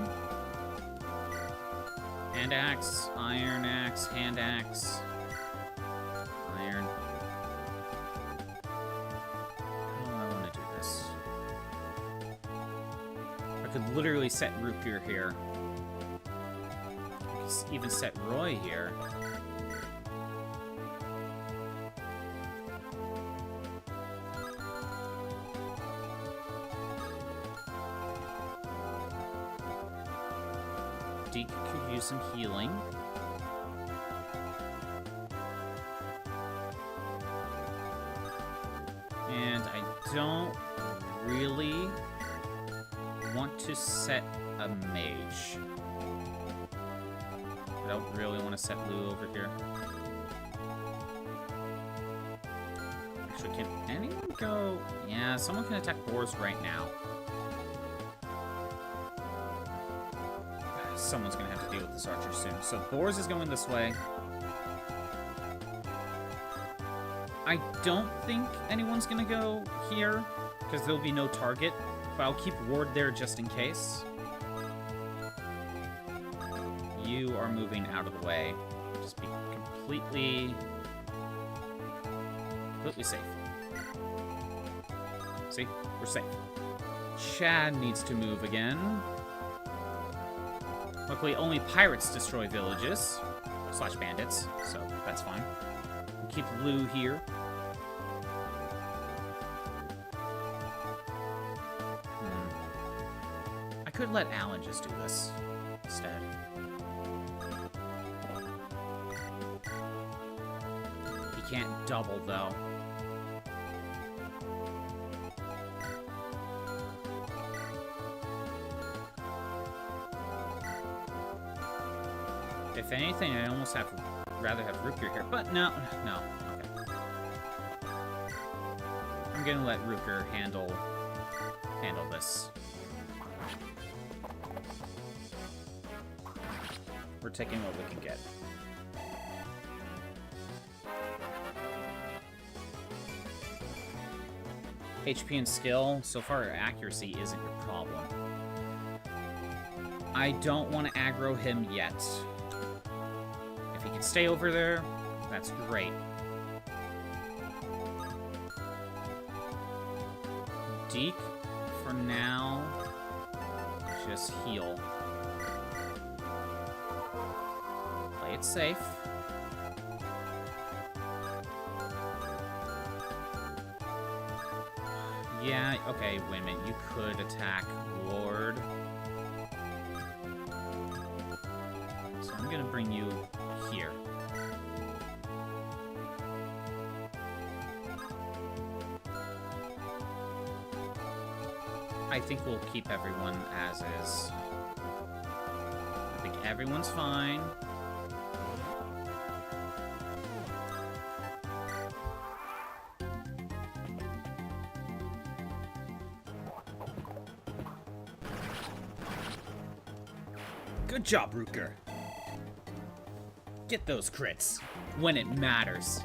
Hand axe, iron axe, hand axe. Iron. How do I want to do this? I could literally set Root-Beer here. I could even set Roy here. Deke could use some healing. And I don't really want to set a mage. I don't really want to set Lou over here. Actually, can anyone go? Yeah, someone can attack Boars right now. Someone's gonna have to deal with this archer soon. So Boars is going this way. I don't think anyone's gonna go here, because there'll be no target, but I'll keep Ward there just in case. You are moving out of the way. Just be completely safe. See? We're safe. Chad needs to move again. Luckily, only pirates destroy villages. / bandits, so that's fine. We'll keep Lou here. I could let Alan just do this instead. He can't double, though. If anything, I almost rather have Root-Beer here, but no, okay. I'm gonna let Root-Beer handle this. We're taking what we can get. HP and skill, so far accuracy isn't your problem. I don't want to aggro him yet. If he can stay over there, that's great. Deke, for now, just heal. Play it safe. Yeah, okay, wait a minute. You could attack Ward. So I'm gonna bring you here. I think we'll keep everyone as is. I think everyone's fine. Good job, Rutger. Get those crits when it matters.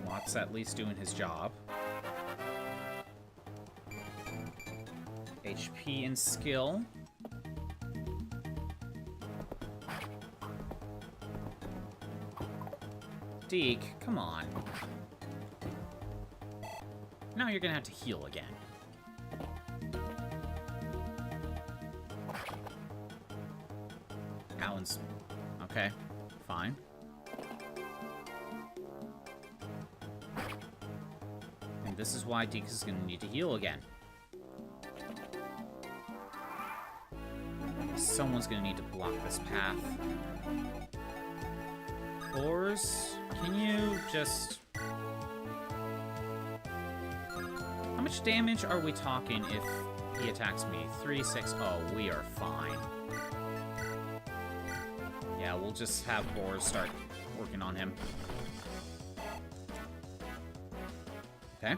Watt's at least doing his job. HP and skill. Deke, come on. Now you're gonna have to heal again. Alan's... okay, fine. And this is why Deke is gonna need to heal again. Someone's gonna need to block this path. Boars, can you just... How much damage are we talking if he attacks me? 3, 6, oh, we are fine. Yeah, we'll just have Boars start working on him. Okay.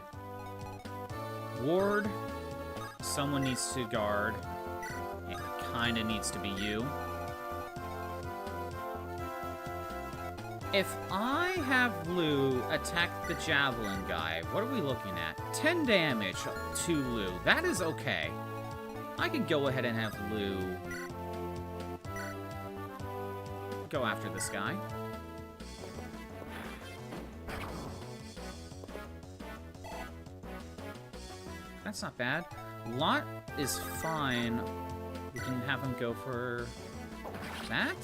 Ward, someone needs to guard. It kinda needs to be you. If I have Lou attack the Javelin guy, what are we looking at? 10 damage to Lou. That is okay. I can go ahead and have Lou go after this guy. That's not bad. Lot is fine. We can have him go for that.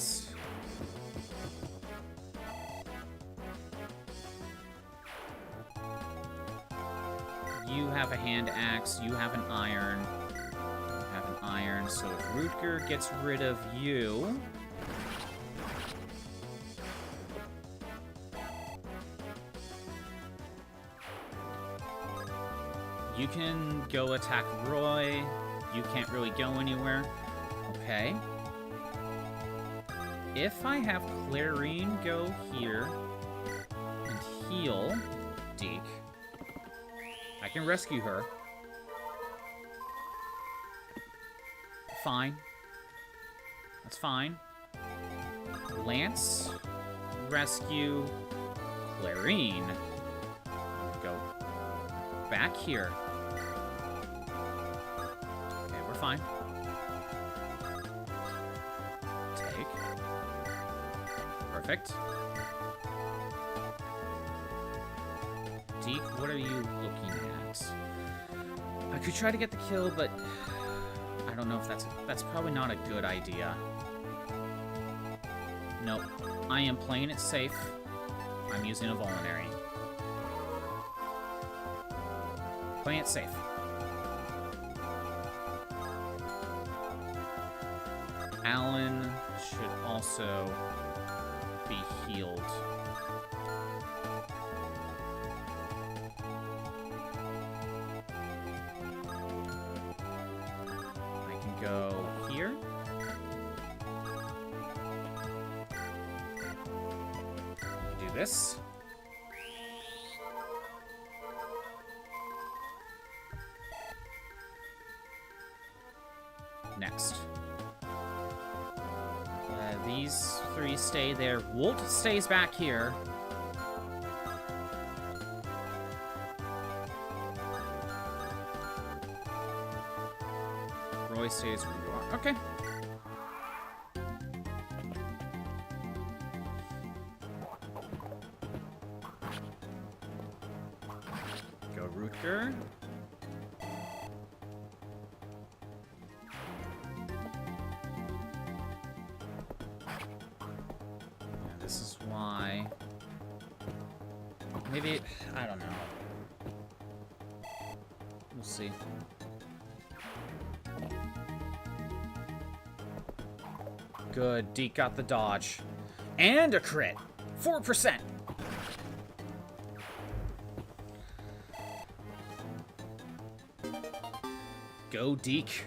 You have a hand axe, you have an iron. You have an iron, so if Rutger gets rid of you... You can go attack Roy. You can't really go anywhere. Okay. If I have Clarine go here and heal Deke, I can rescue her. Fine. That's fine. Lance, rescue Clarine. Go back here. Okay, we're fine. Take. Perfect. Deke, what are you looking at? I could try to get the kill, but I don't know if that's probably not a good idea. Nope. I am playing it safe. I'm using a vulnerary. Playing it safe. Alan should also be healed. I can go here. Do this. Next. These three stay there. Wolt stays back here. Roy stays where you are. Okay. Go Rutger. This is why... Maybe... I don't know. We'll see. Good. Deke got the dodge. And a crit! 4%! Go, Deke.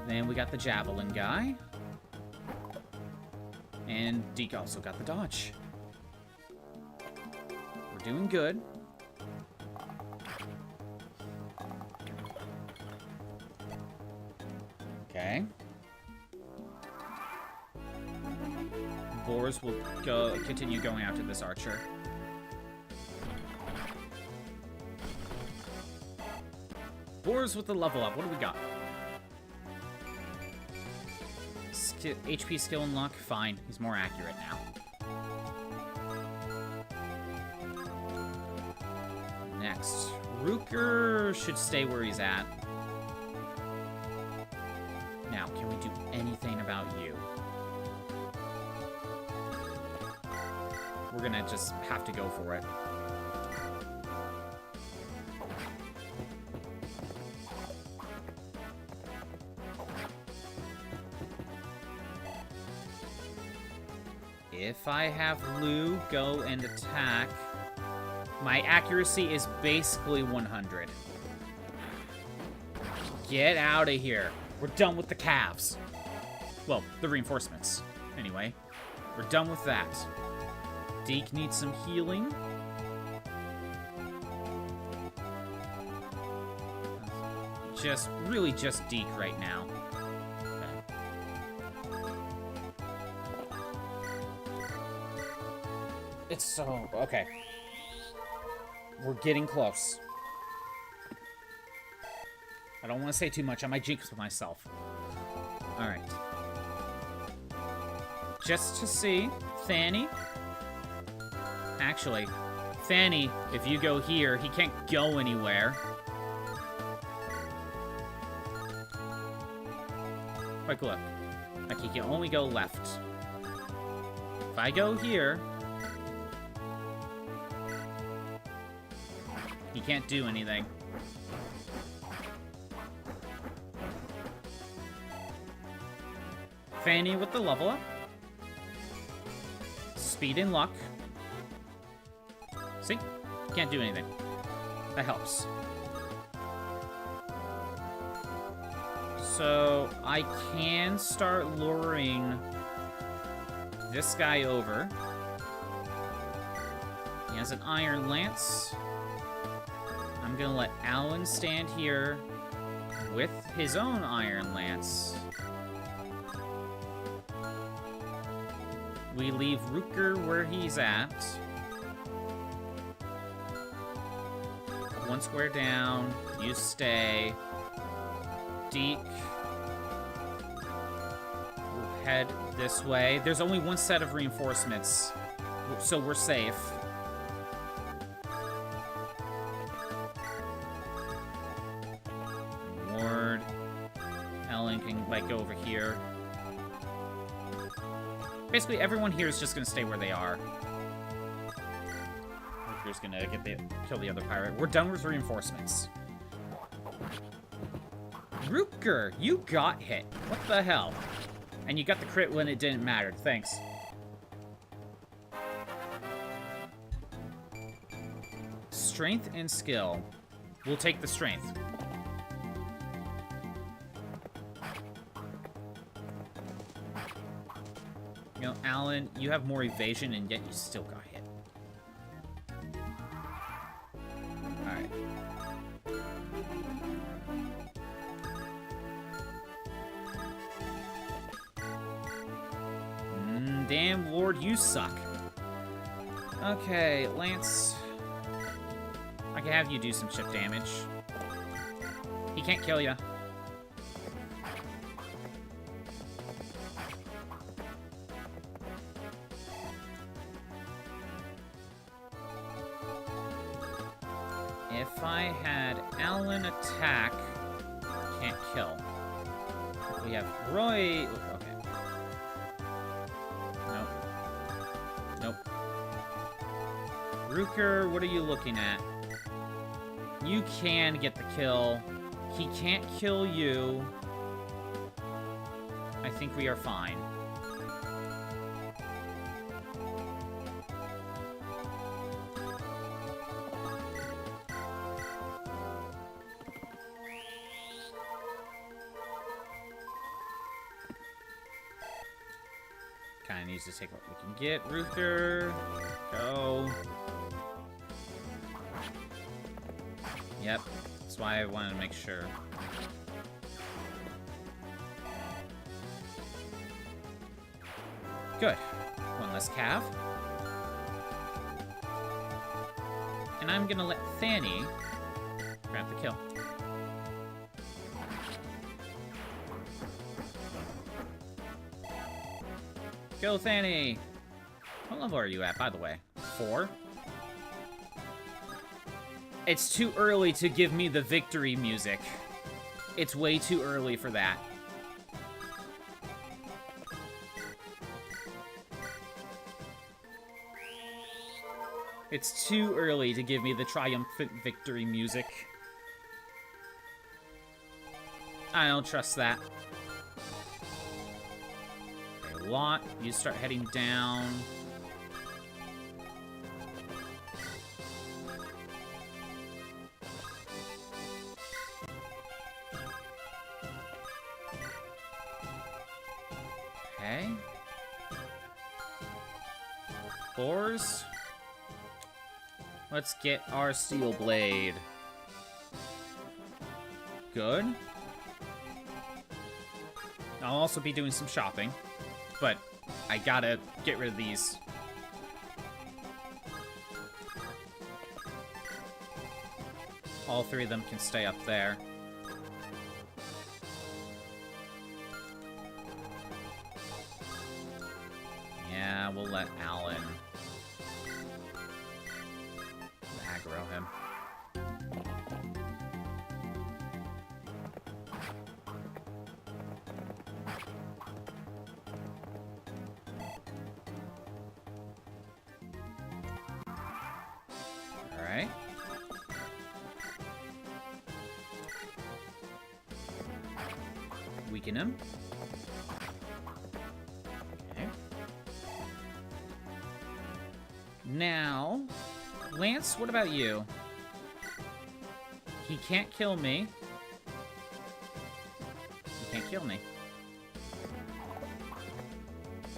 Then we got the Javelin guy. And Deke also got the dodge. We're doing good. Okay. Boars will continue going after this archer. Boars with the level up. What do we got? HP, skill, and luck. Fine. He's more accurate now. Next. Rutger should stay where he's at. Now, can we do anything about you? We're gonna just have to go for it. If I have Lou go and attack, my accuracy is basically 100. Get out of here. We're done with the calves. Well, the reinforcements. Anyway, we're done with that. Deke needs some healing. Really just Deke right now. Okay. It's so... Okay. We're getting close. I don't want to say too much. I might jinx myself. Alright. Just to see, Fanny. Actually, Fanny, if you go here, he can't go anywhere. Quick look. Like, he can only go left. If I go here... he can't do anything. Fanny with the level up. Speed and luck. See? Can't do anything. That helps. So, I can start luring this guy over. He has an Iron Lance. I'm gonna let Alan stand here with his own Iron Lance. We leave Rooker where he's at. One square down. You stay. Deke. We'll head this way. There's only one set of reinforcements, so we're safe. Ward. Ellen can, like, go over here. Basically, everyone here is just going to stay where they are. Rooker's going to kill the other pirate. We're done with reinforcements. Rooker, you got hit. What the hell? And you got the crit when it didn't matter. Thanks. Strength and skill. We'll take the strength. You know, Alan, you have more evasion, and yet you still got hit. Alright. Damn, Lord, you suck. Okay, Lance. I can have you do some chip damage. He can't kill you. If I had Alan attack, can't kill. If we have Roy... Okay. Nope. Nope. Rooker, what are you looking at? You can get the kill. He can't kill you. I think we are fine. Kind of needs to take what we can get. Rooker, go. Yep, that's why I wanted to make sure. Good. One less cav. And I'm gonna let Fanny grab the kill. Go, Fanny! What level are you at, by the way? 4? It's too early to give me the victory music. It's way too early for that. It's too early to give me the triumphant victory music. I don't trust that. a lot. You start heading down. Okay. Fours. Let's get our steel blade. Good. I'll also be doing some shopping, but I gotta get rid of these. All three of them can stay up there. Yeah, we'll let Alan aggro him. Alright. Weaken him. Okay. Now, Lance, what about you? He can't kill me. He can't kill me.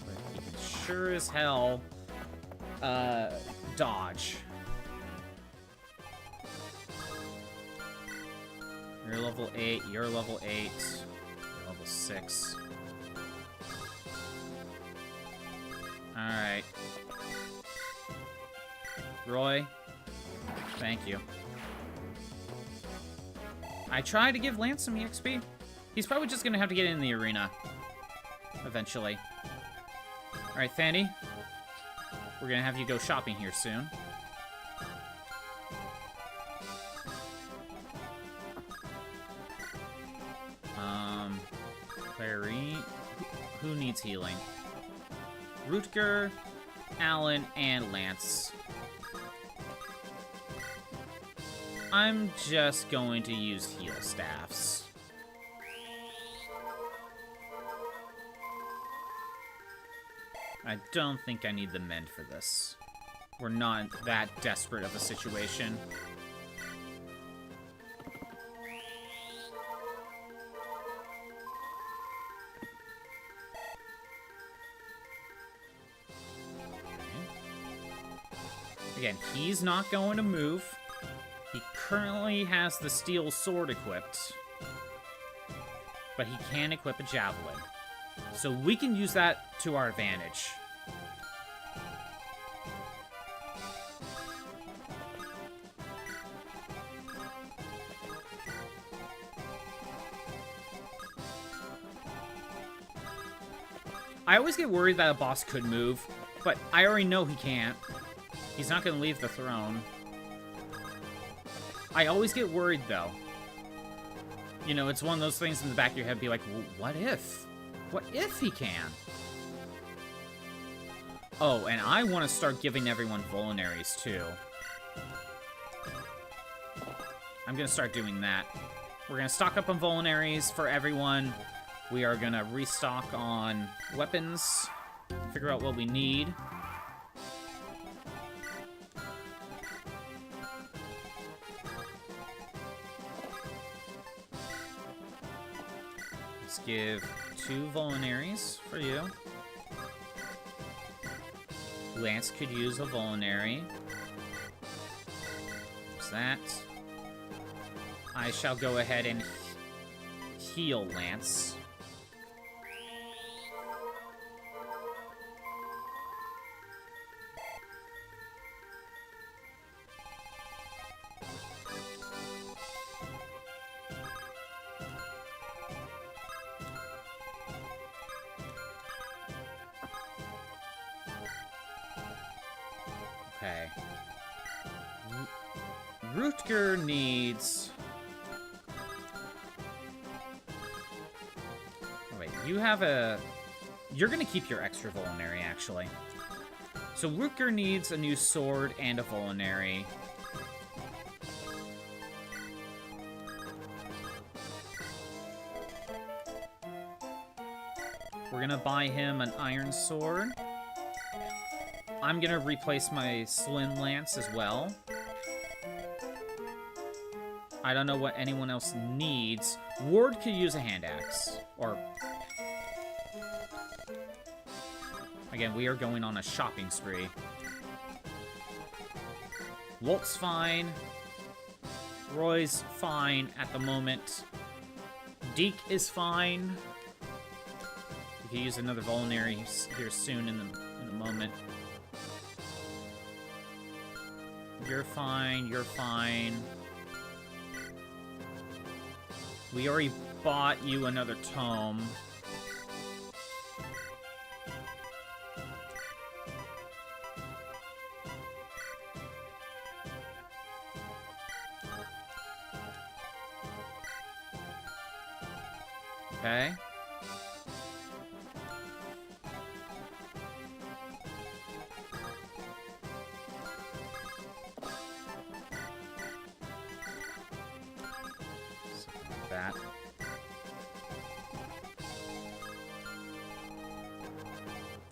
But he can sure as hell dodge. You're level 8, you're level 8, you're level 6. Alright. Roy, thank you. I tried to give Lance some EXP. He's probably just gonna have to get in the arena. Eventually. Alright, Fanny. We're gonna have you go shopping here soon. Clary. Who needs healing? Rutger, Alan, and Lance. I'm just going to use heal staffs. I don't think I need the mend for this. We're not that desperate of a situation. Again, he's not going to move. He currently has the steel sword equipped. But he can equip a javelin. So we can use that to our advantage. I always get worried that a boss could move, but I already know he can't. He's not going to leave the throne. I always get worried, though. You know, it's one of those things in the back of your head, be like, well, what if? What if he can? Oh, and I want to start giving everyone vulneraries, too. I'm going to start doing that. We're going to stock up on vulneraries for everyone. We are going to restock on weapons. Figure out what we need. Let's give 2 vulneraries for you. Lance could use a vulnerary. There's that. I shall go ahead and heal Lance. Okay. Rutger needs... Oh, wait, you have a... You're gonna keep your extra vulnerary, actually. So Rutger needs a new sword and a vulnerary. We're gonna buy him an iron sword. I'm gonna replace my slim lance as well. I don't know what anyone else needs. Ward could use a hand axe. Or... Again, we are going on a shopping spree. Wolt's fine. Roy's fine at the moment. Deke is fine. We can use another Vulnerary here soon in the moment. You're fine, you're fine. We already bought you another tome. Okay. Something like that.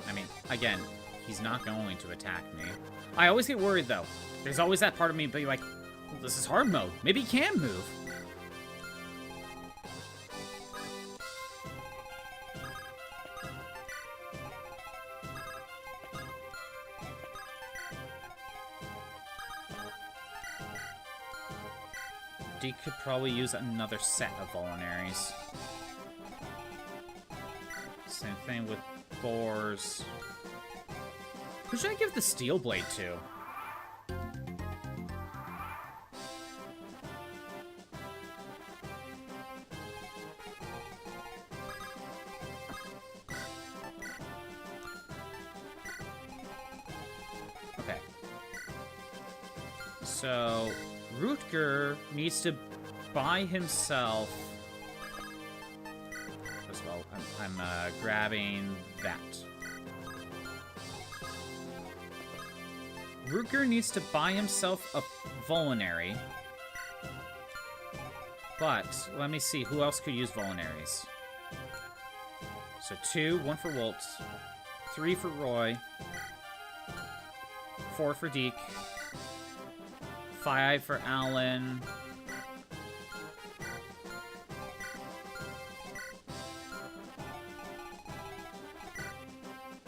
I mean, again, he's not going to attack me. I always get worried, though. There's always that part of me being like, well, this is hard mode. Maybe he can move. Deke could probably use another set of Vulneraries. Same thing with Boars. Who should I give the Steel Blade to? Okay. So... Rutger needs to buy himself... First of all, I'm grabbing that. Rutger needs to buy himself a Vulnerary. But, let me see, who else could use Vulneraries? So 2, 1 for Wolt, 3 for Roy, 4 for Deke, 5 for Alan.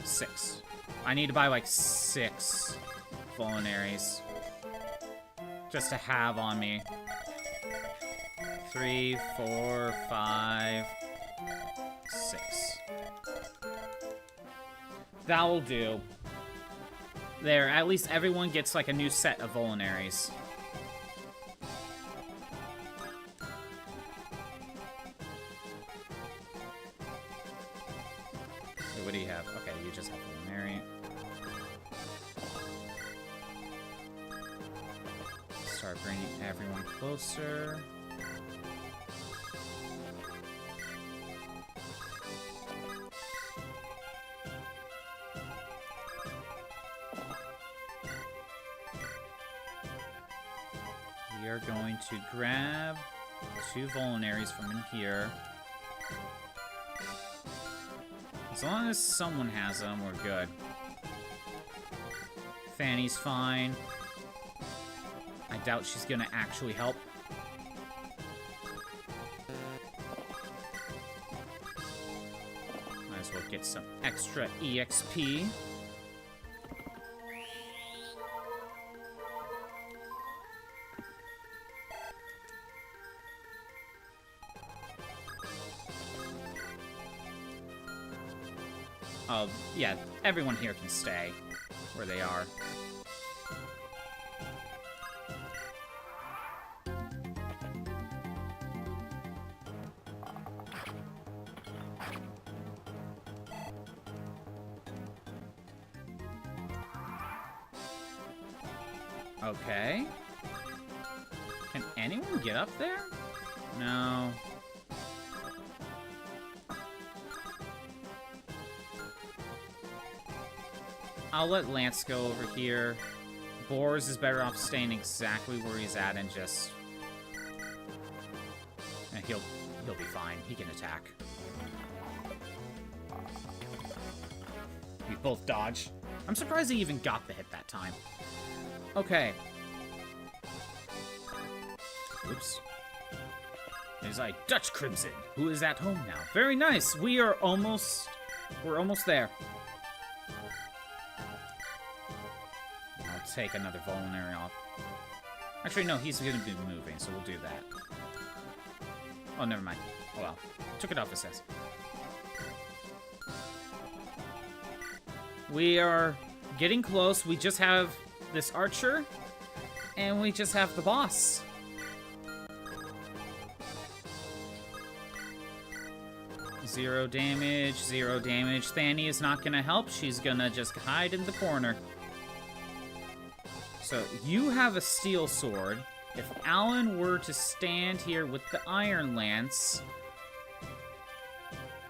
Six. I need to buy like 6 Vulneraries. Just to have on me. 3, 4, 5, 6. That'll do. There, at least everyone gets like a new set of Vulneraries. What do you have? Okay, you just have Vulnerary. Start bringing everyone closer. We are going to grab 2 Vulneraries from in here. As long as someone has them, we're good. Fanny's fine. I doubt she's gonna actually help. Might as well get some extra EXP. Yeah, everyone here can stay where they are. Okay. Can anyone get up there? No. I'll let Lance go over here. Boars is better off staying exactly where he's at and just... And he'll be fine. He can attack. both dodge. I'm surprised he even got the hit that time. Okay. Oops. There's a Dutch Crimson, who is at home now. Very nice. We're almost there. I'll take another vulnerary off. Actually, no, he's going to be moving, so we'll do that. Oh, never mind. Oh, well. Took it off his ass. We are getting close. We just have this archer, and we just have the boss. Zero damage, zero damage. Thani is not gonna help. She's gonna just hide in the corner. So, you have a steel sword. If Alan were to stand here with the iron lance...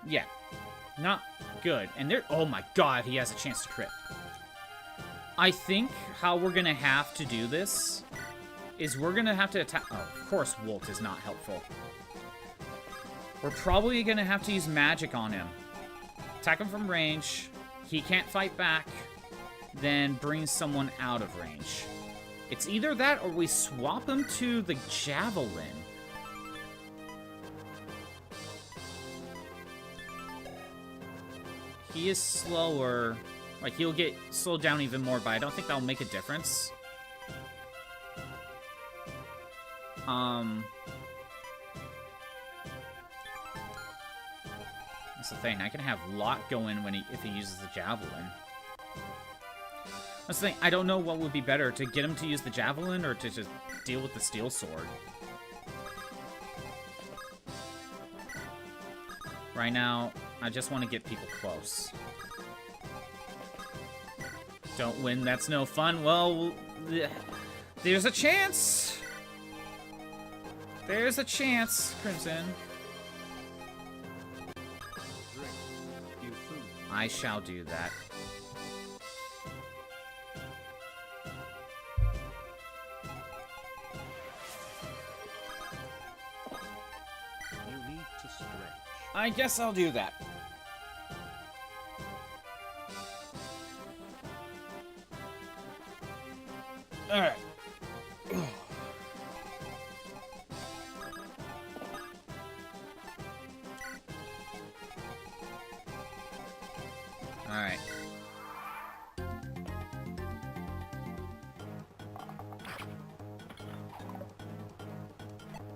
Yeah. Not good. And there... Oh my god, he has a chance to crit. I think how we're gonna have to do this is we're gonna have to attack... Oh, of course Wolt is not helpful. We're probably gonna have to use magic on him. Attack him from range. He can't fight back. Then bring someone out of range. It's either that or we swap him to the javelin. He is slower. Like, he'll get slowed down even more, but I don't think that'll make a difference. That's the thing. I can have Lot go in when if he uses the javelin. That's the thing. I don't know what would be better, to get him to use the javelin or to just deal with the steel sword. Right now, I just want to get people close. Don't win, that's no fun. Well, there's a chance. There's a chance, Crimson. I shall do that. You need to stretch. I guess I'll do that. Alright. Alright.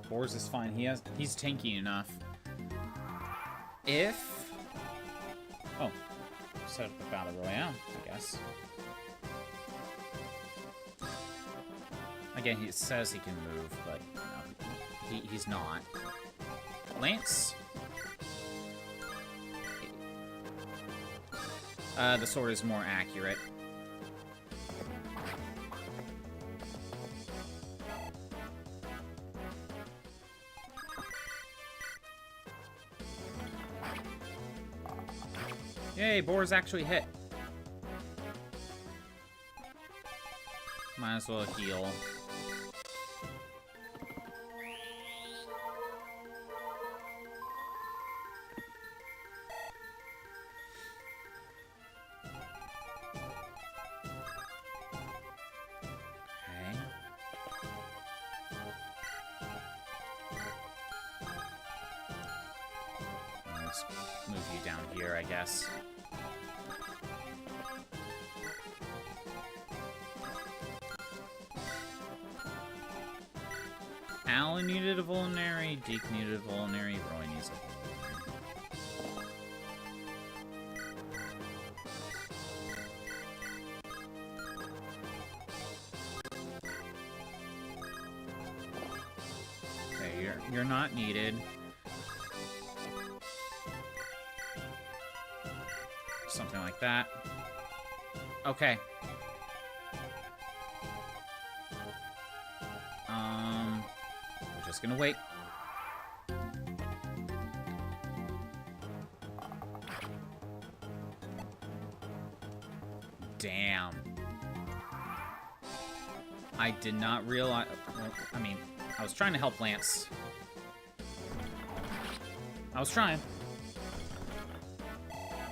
Boars is fine. He's tanky enough. If... Oh. Set up the Battle Royale, I guess. Again, he says he can move, but no, he's not. Lance? The sword is more accurate. Yay, Boars actually hit. Might as well heal. Move you down here, I guess. Alan needed a vulnerary, Deke needed a vulnerary, Roy needs a vulnerary. Okay, you're not needed. Something like that. Okay. We're just gonna wait. Damn. I did not realize... Well, I mean, I was trying to help Lance. I was trying.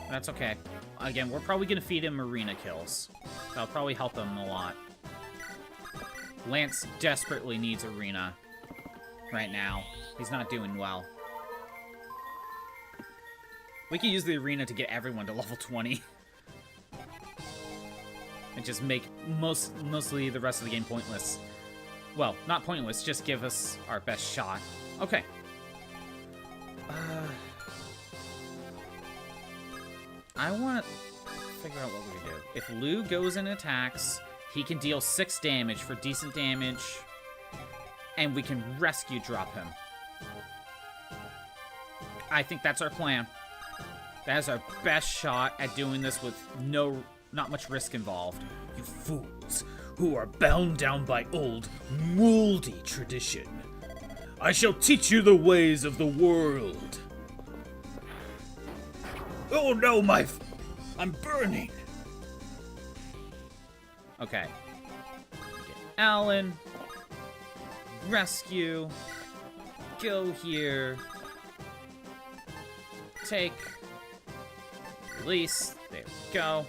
That's okay. Again, we're probably going to feed him arena kills. That'll probably help him a lot. Lance desperately needs arena right now. He's not doing well. We can use the arena to get everyone to level 20. And just make mostly the rest of the game pointless. Well, not pointless, just give us our best shot. Okay. I want to figure out what we can do. If Lou goes and attacks, he can deal 6 damage for decent damage, and we can rescue drop him. I think that's our plan. That is our best shot at doing this with not much risk involved. You fools who are bound down by old, moldy tradition. I shall teach you the ways of the world. Oh no, I'm burning. Okay. Get Alan. Rescue. Go here. Take. Release. There we go.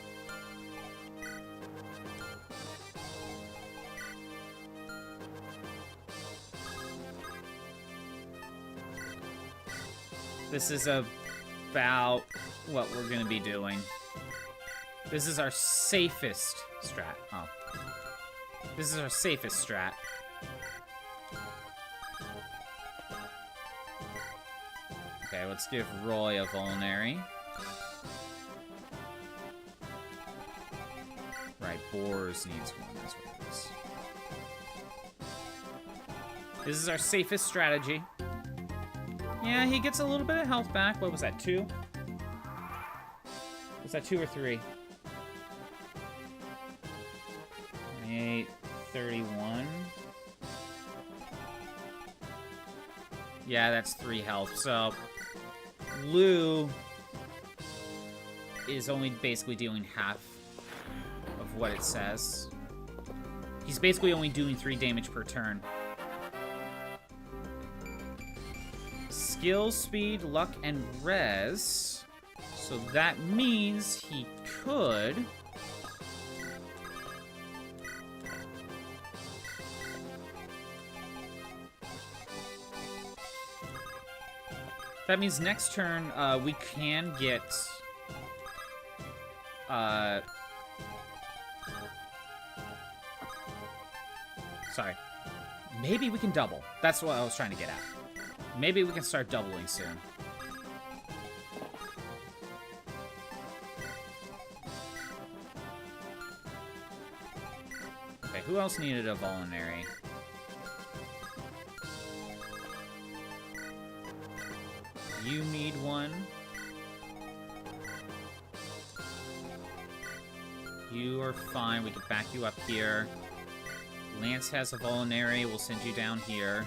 This is about what we're going to be doing. This is our safest strat. Oh. This is our safest strat. Okay, let's give Roy a vulnerary. Right, Boars needs one. That's what it is. This is our safest strategy. Yeah, he gets a little bit of health back. What was that, 2? Was that 2 or 3? 28, 31. Yeah, that's 3 health. So, Lou is only basically dealing half of what it says. He's basically only doing 3 damage per turn. Skill, speed, luck, and res. So that means he could... That means next turn, we can get... Sorry. Maybe we can double. That's what I was trying to get at. Maybe we can start doubling soon. Okay, who else needed a vulnerary? You need one. You are fine. We can back you up here. Lance has a vulnerary. We'll send you down here.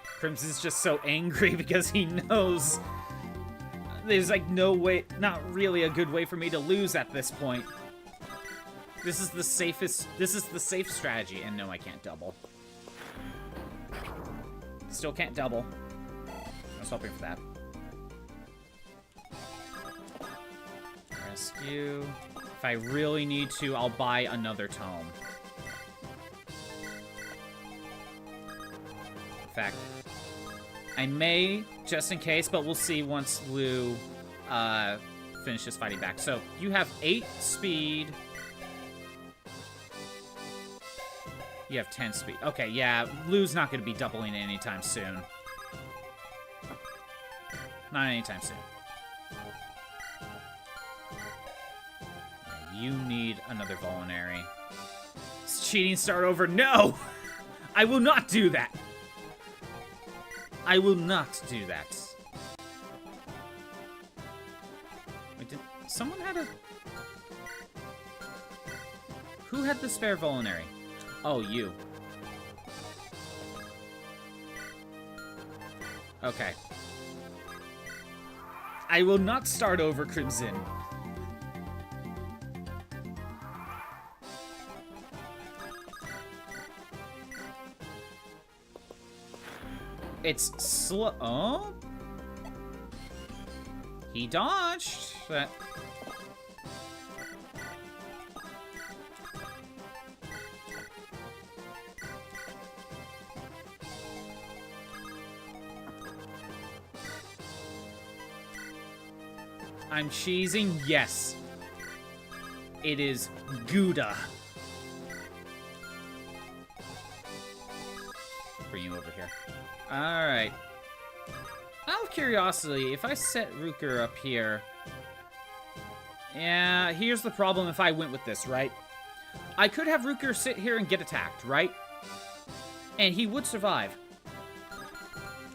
Crimson's just so angry because he knows there's like no way, not really a good way for me to lose at this point. This is the safest, this is the safe strategy, and no, I can't double. Still can't double. I was hoping for that. Rescue. If I really need to, I'll buy another tome. In fact, I may, just in case, but we'll see once Lou finishes fighting back. So, you have 8 speed. You have 10 speed. Okay, yeah, Lou's not going to be doubling anytime soon. Not anytime soon. You need another vulnerary. It's cheating, start over. No! I will not do that! I will not do that. Wait, did someone had a... Who had the spare vulnerary? Oh, you. Okay. I will not start over, Crimson. It's slow. Oh? He dodged. That. I'm cheesing. Yes. It is Gouda. Bring you over here. Alright. Out of curiosity, if I set Ruker up here... Yeah, here's the problem if I went with this, right? I could have Ruker sit here and get attacked, right? And he would survive.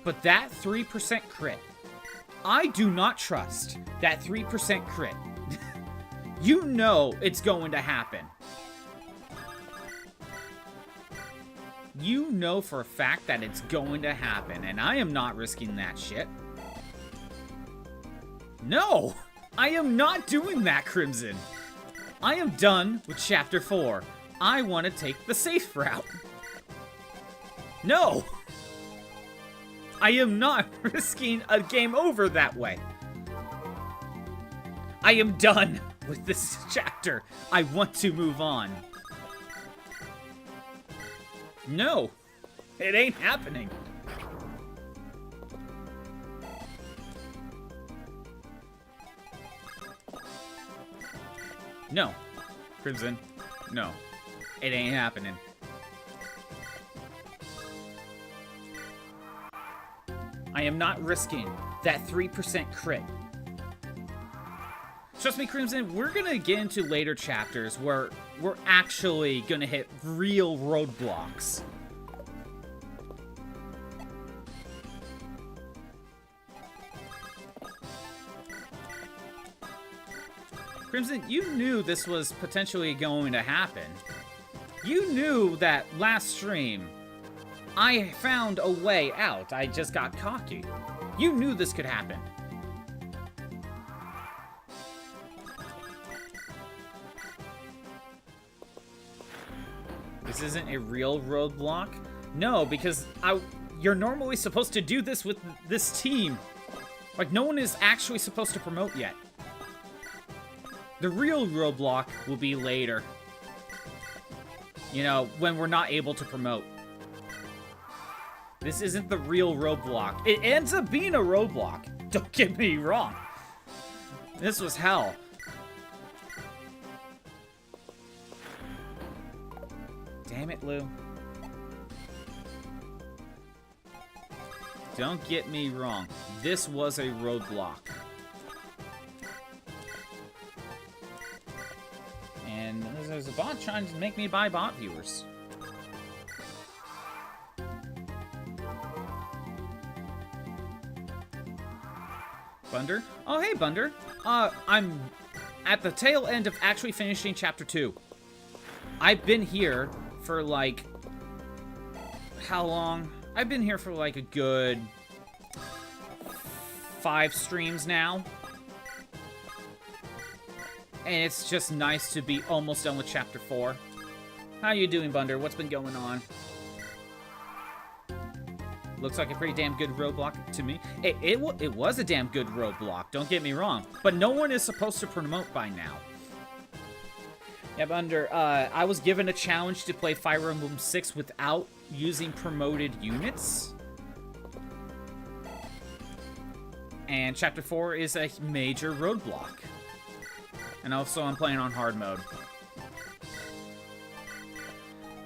But that 3% crit... I do not trust that 3% crit. You know it's going to happen. You know for a fact that it's going to happen, and I am not risking that shit. No! I am not doing that, Crimson. I am done with Chapter 4. I want to take the safe route. No! I am not risking a game over that way. I am done with this chapter. I want to move on. No, it ain't happening. No, Crimson, no, it ain't happening. I am not risking that 3% crit. Trust me, Crimson, we're gonna get into later chapters where we're actually gonna hit real roadblocks. Crimson, you knew this was potentially going to happen. You knew that last stream, I found a way out. I just got cocky. You knew this could happen. This isn't a real roadblock? No, because you're normally supposed to do this with this team. Like, no one is actually supposed to promote yet. The real roadblock will be later. You know, when we're not able to promote. This isn't the real roadblock. It ends up being a roadblock. Don't get me wrong. This was hell. Damn it, Lou. Don't get me wrong. This was a roadblock. And there's a bot trying to make me buy bot viewers. Bunder? Oh, hey, Bunder. I'm at the tail end of actually finishing Chapter 2. I've been here for, like... How long? I've been here for, like, a good... 5 streams now. And it's just nice to be almost done with Chapter 4. How you doing, Bunder? What's been going on? Looks like a pretty damn good roadblock to me. It was a damn good roadblock, don't get me wrong. But no one is supposed to promote by now. Yeah, Bunder, I was given a challenge to play Fire Emblem 6 without using promoted units. And Chapter 4 is a major roadblock. And also, I'm playing on hard mode.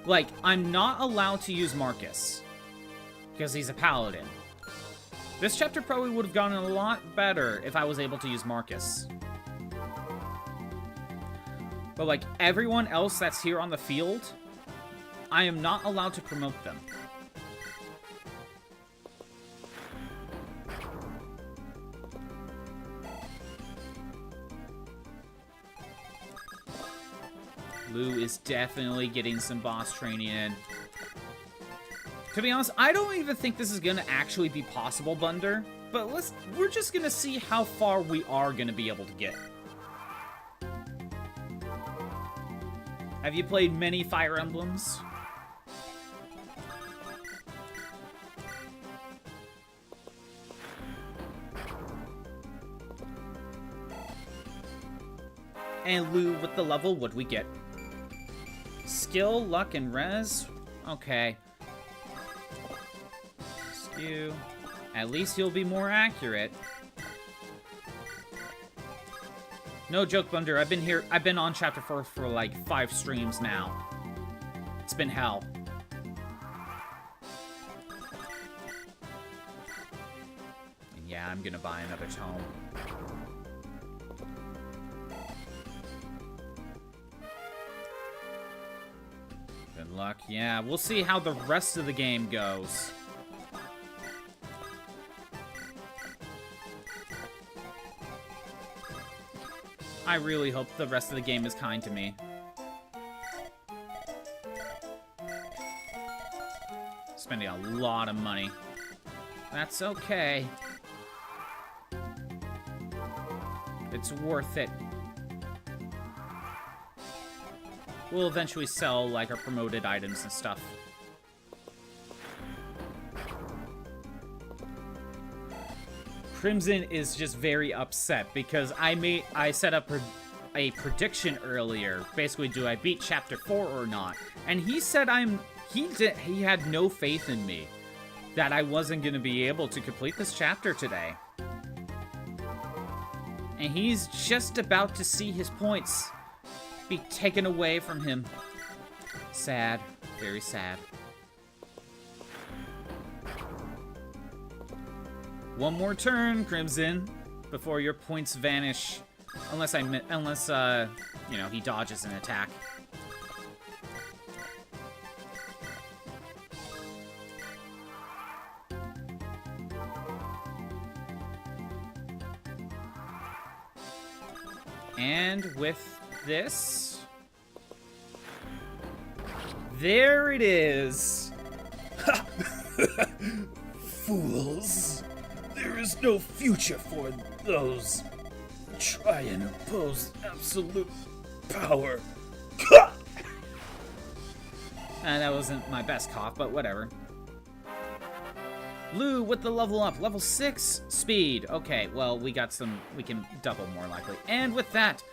Like, I'm not allowed to use Marcus. Because he's a paladin. This chapter probably would have gone a lot better if I was able to use Marcus. But like everyone else that's here on the field, I am not allowed to promote them. Lou is definitely getting some boss training in. To be honest, I don't even think this is gonna actually be possible, Bunder. But we're just gonna see how far we are gonna be able to get. Have you played many Fire Emblems? And Lou with the level, what we get? Skill, luck, and res? Okay. Skew. At least you'll be more accurate. No joke, Thunder. I've been on Chapter 4 for like 5 streams now. It's been hell. And yeah, I'm gonna buy another tome. Good luck. Yeah, we'll see how the rest of the game goes. I really hope the rest of the game is kind to me. Spending a lot of money. That's okay. It's worth it. We'll eventually sell, like, our promoted items and stuff. Crimson is just very upset because I set up a prediction earlier. Basically, do I beat Chapter 4 or not? And he said he had no faith in me that I wasn't going to be able to complete this chapter today. And he's just about to see his points be taken away from him. Sad. Very sad. One more turn, Crimson, before your points vanish. Unless, you know, he dodges an attack. And with this... There it is! Fools! There is no future for those who try and oppose absolute power. That wasn't my best cough, but whatever. Lou with the level up. Level 6 speed. Okay, well, we can double more likely. And with that,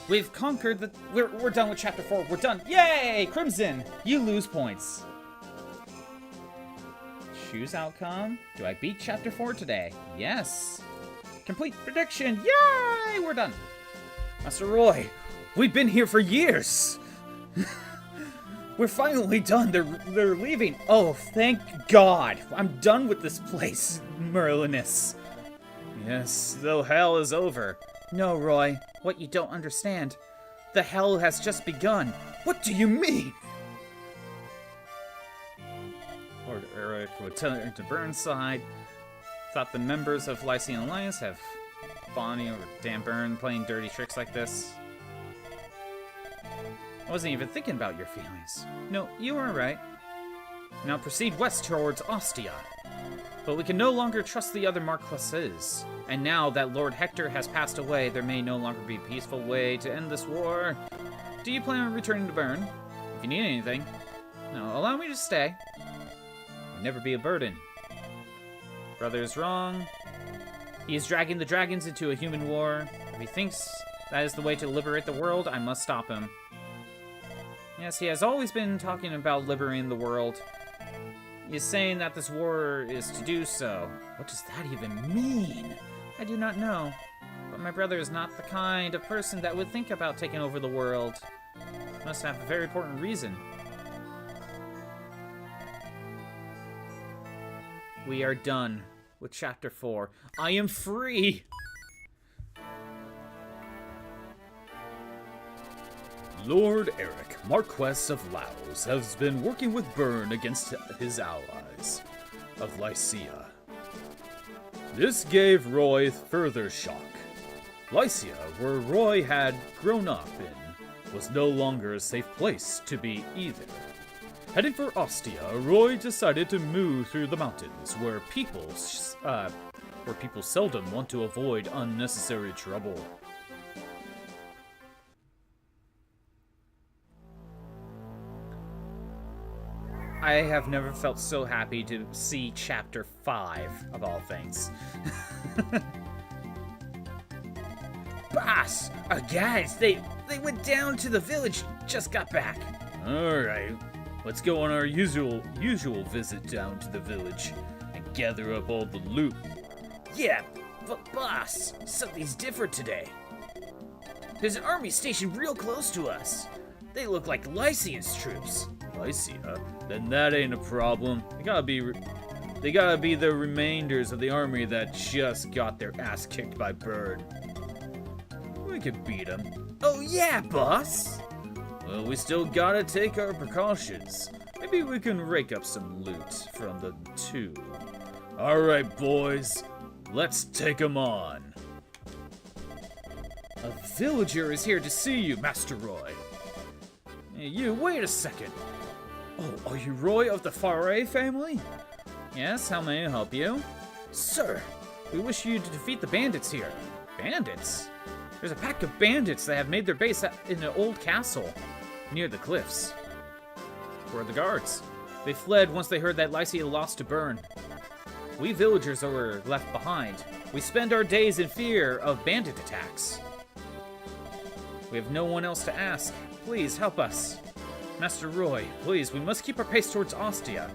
we've conquered the... We're done with Chapter 4. We're done. Yay! Crimson, you lose points. Choose outcome. Do I beat Chapter 4 today? Yes. Complete prediction. Yay! We're done. Master Roy, we've been here for years. We're finally done. They're leaving. Oh, thank God. I'm done with this place, Merlinus. Yes, though hell is over. No, Roy. What you don't understand. The hell has just begun. What do you mean? Lord Eric, Lieutenant to Burnside. Thought the members of Lycian Alliance have Bonnie or Dan Byrne playing dirty tricks like this. I wasn't even thinking about your feelings. No, you were right. Now proceed west towards Ostia. But we can no longer trust the other Marquesses. And now that Lord Hector has passed away, there may no longer be a peaceful way to end this war. Do you plan on returning to Bern? If you need anything. No, allow me to stay. I'll never be a burden. Brother is wrong. He is dragging the dragons into a human war. If he thinks that is the way to liberate the world, I must stop him. Yes, he has always been talking about liberating the world. He is saying that this war is to do so. What does that even mean? I do not know. But my brother is not the kind of person that would think about taking over the world. He must have a very important reason. We are done with Chapter 4. I am free! Lord Eric, Marquess of Laos, has been working with Byrne against his allies of Lycia. This gave Roy further shock. Lycia, where Roy had grown up in, was no longer a safe place to be either. Heading for Ostia, Roy decided to move through the mountains where people seldom want to avoid unnecessary trouble. I have never felt so happy to see Chapter 5, of all things. Boss, our guys, they went down to the village, just got back. Alright, let's go on our usual visit down to the village and gather up all the loot. Yeah, but boss, something's different today. There's an army stationed real close to us. They look like Lycian's troops. Lycia? Then that ain't a problem. They gotta be the remainders of the army that just got their ass kicked by Bird. We could beat them. Oh yeah, boss! Well, we still gotta take our precautions. Maybe we can rake up some loot from the two. Alright, boys. Let's take 'em on. A villager is here to see you, Master Roy. Hey, you, wait a second. Oh, are you Roy of the Faray family? Yes, how may I help you? Sir, We wish you to defeat the bandits here. Bandits? There's a pack of bandits that have made their base in an old castle near the cliffs. Where are the guards? They fled once they heard that Lycia lost to Burn. We villagers are left behind. We spend our days in fear of bandit attacks. We have no one else to ask. Please help us. Master Roy, please, we must keep our pace towards Ostia.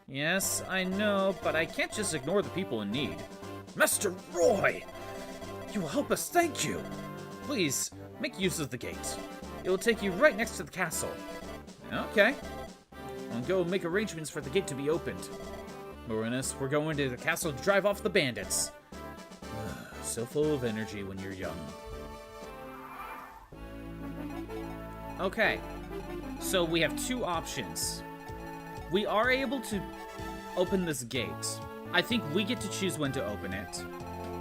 Yes, I know, but I can't just ignore the people in need. Master Roy! You will help us, thank you! Please, make use of the gate. It will take you right next to the castle. Okay. I'll go make arrangements for the gate to be opened. Marinus, we're going to the castle to drive off the bandits. So full of energy when you're young. Okay, so we have two options. We are able to open this gate. I think we get to choose when to open it.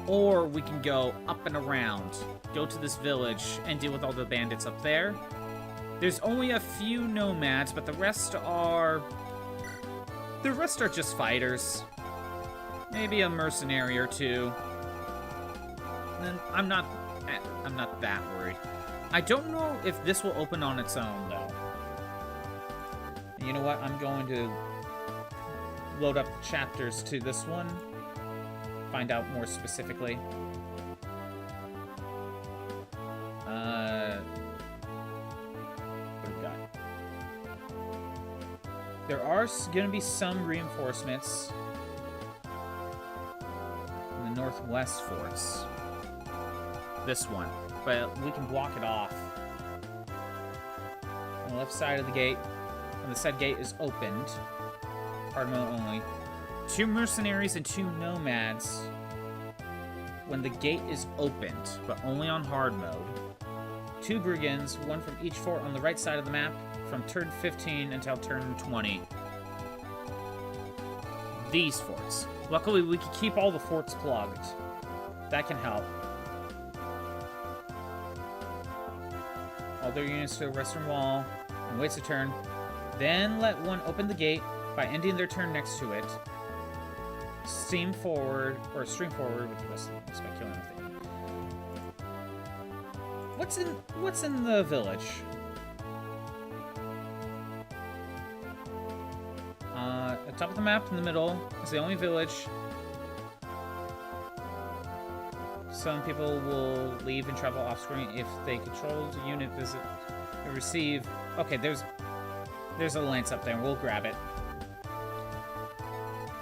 Or we can go up and around, go to this village, and deal with all the bandits up there. There's only a few nomads, but the rest are... The rest are just fighters. Maybe a mercenary or two. And I'm not that worried. I don't know if this will open on its own, though. You know what? I'm going to load up the chapters to this one. Find out more specifically. What do we got? There are going to be some reinforcements in the northwest forts. This one. But we can block it off. On the left side of the gate, when the said gate is opened, hard mode only, 2 mercenaries and 2 nomads when the gate is opened, but only on hard mode. 2 brigands, 1 from each fort on the right side of the map, from turn 15 until turn 20. These forts. Luckily, we can keep all the forts plugged. That can help. All their units to the western wall, and waits a turn. Then let one open the gate by ending their turn next to it. Stream forward with the rest of them by killing everything. What's in the village? At the top of the map in the middle is the only village. Some people will leave and travel off screen if they control the unit visit and receive. Okay, there's a lance up there, and we'll grab it.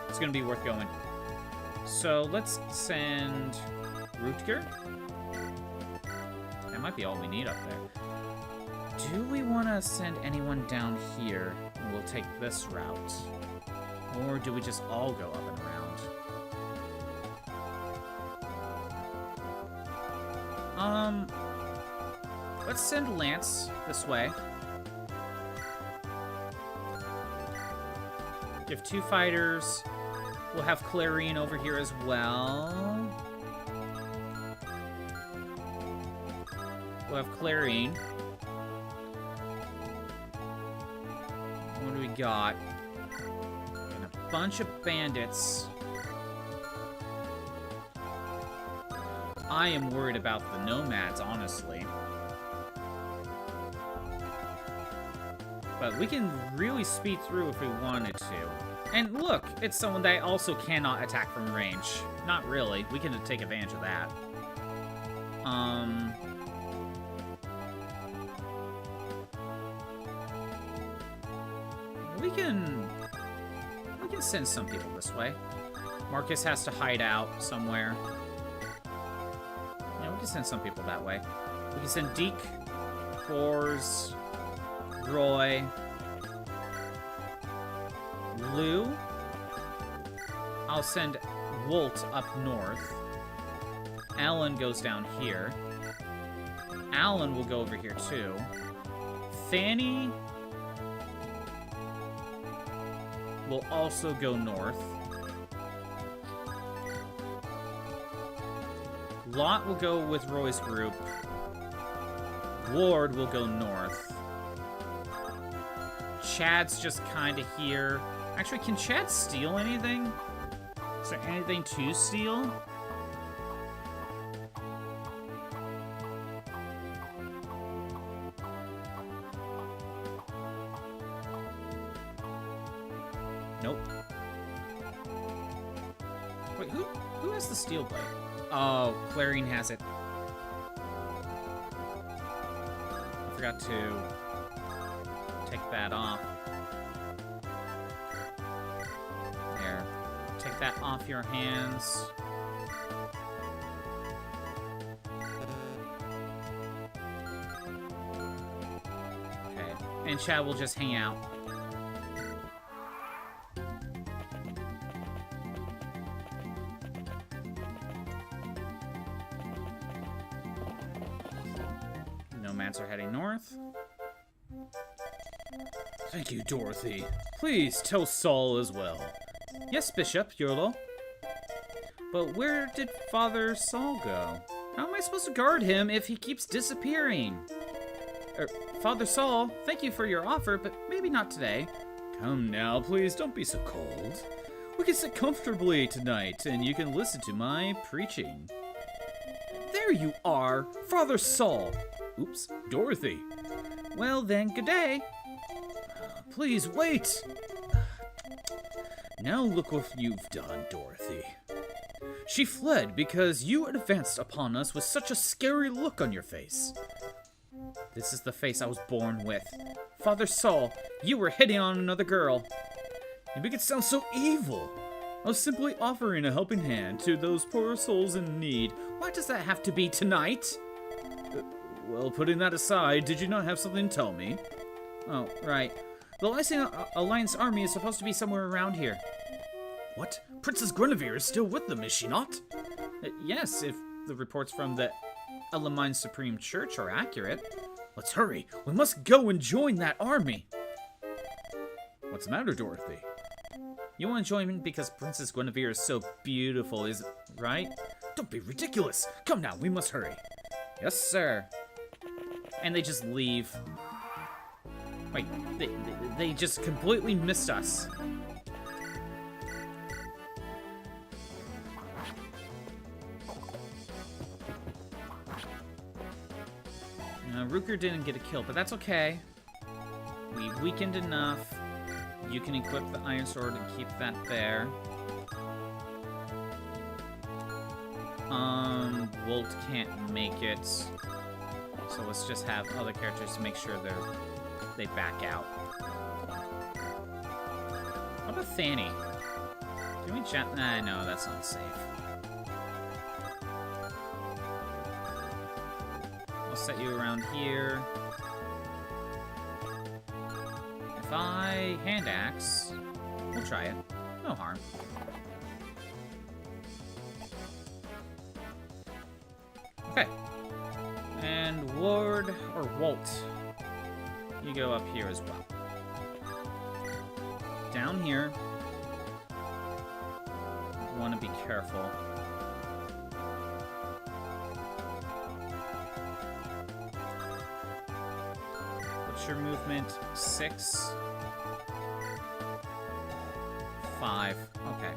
It's gonna be worth going. So let's send Rutger. That might be all we need up there. Do we want to send anyone down here and we'll take this route? Or do we just all go up and around? Let's send Lance this way. You have 2 fighters. We'll have Clarine over here as well. We'll have Clarine. What do we got? And a bunch of bandits. I am worried about the nomads, honestly. But we can really speed through if we wanted to. And look, it's someone that also cannot attack from range. Not really. We can take advantage of that. we can send some people this way. Marcus has to hide out somewhere. Yeah, we can send some people that way. We can send Deke, Bors, Roy, Lou. I'll send Wolt up north. Alan goes down here. Alan will go over here too. Fanny will also go north. Lot will go with Roy's group. Ward will go north. Chad's just kind of here. Actually, can Chad steal anything? Is there anything to steal? Nope. Wait, who has the steel blade? Oh, Clarine has it. I forgot to take that off. There. Take that off your hands. Okay. And Chad will just hang out. Nomads are heading north. Thank you, Dorothy. Please tell Saul as well. Yes, Bishop, Yolo. But where did Father Saul go? How am I supposed to guard him if he keeps disappearing? Father Saul, thank you for your offer, but maybe not today. Come now, please don't be so cold. We can sit comfortably tonight, and you can listen to my preaching. There you are, Father Saul. Oops, Dorothy. Well then, good day. Please wait. Now look what you've done, Dorothy. She fled because you advanced upon us with such a scary look on your face. This is the face I was born with. Father Saul, you were hitting on another girl. You make it sound so evil. I was simply offering a helping hand to those poor souls in need. Why does that have to be tonight? Well, putting that aside, did you not have something to tell me? Oh, right. The Lycian Alliance army is supposed to be somewhere around here. What? Princess Guinevere is still with them, is she not? Yes, if the reports from the Elamine Supreme Church are accurate. Let's hurry. We must go and join that army. What's the matter, Dorothy? You want to join me because Princess Guinevere is so beautiful, is right? Don't be ridiculous. Come now, we must hurry. Yes, sir. And they just leave. Wait, they just completely missed us. Rooker didn't get a kill, but that's okay. We weakened enough. You can equip the Iron Sword and keep that there. Wolt can't make it. So let's just have other characters to make sure they back out. What about Fanny? Can we chat? Nah, no, that's not safe. I'll set you around here. If I hand axe, we'll try it. No harm. Okay. And Ward, or Wolt, you go up here as well. Down here, you want to be careful. What's your movement? 6? 5. Okay.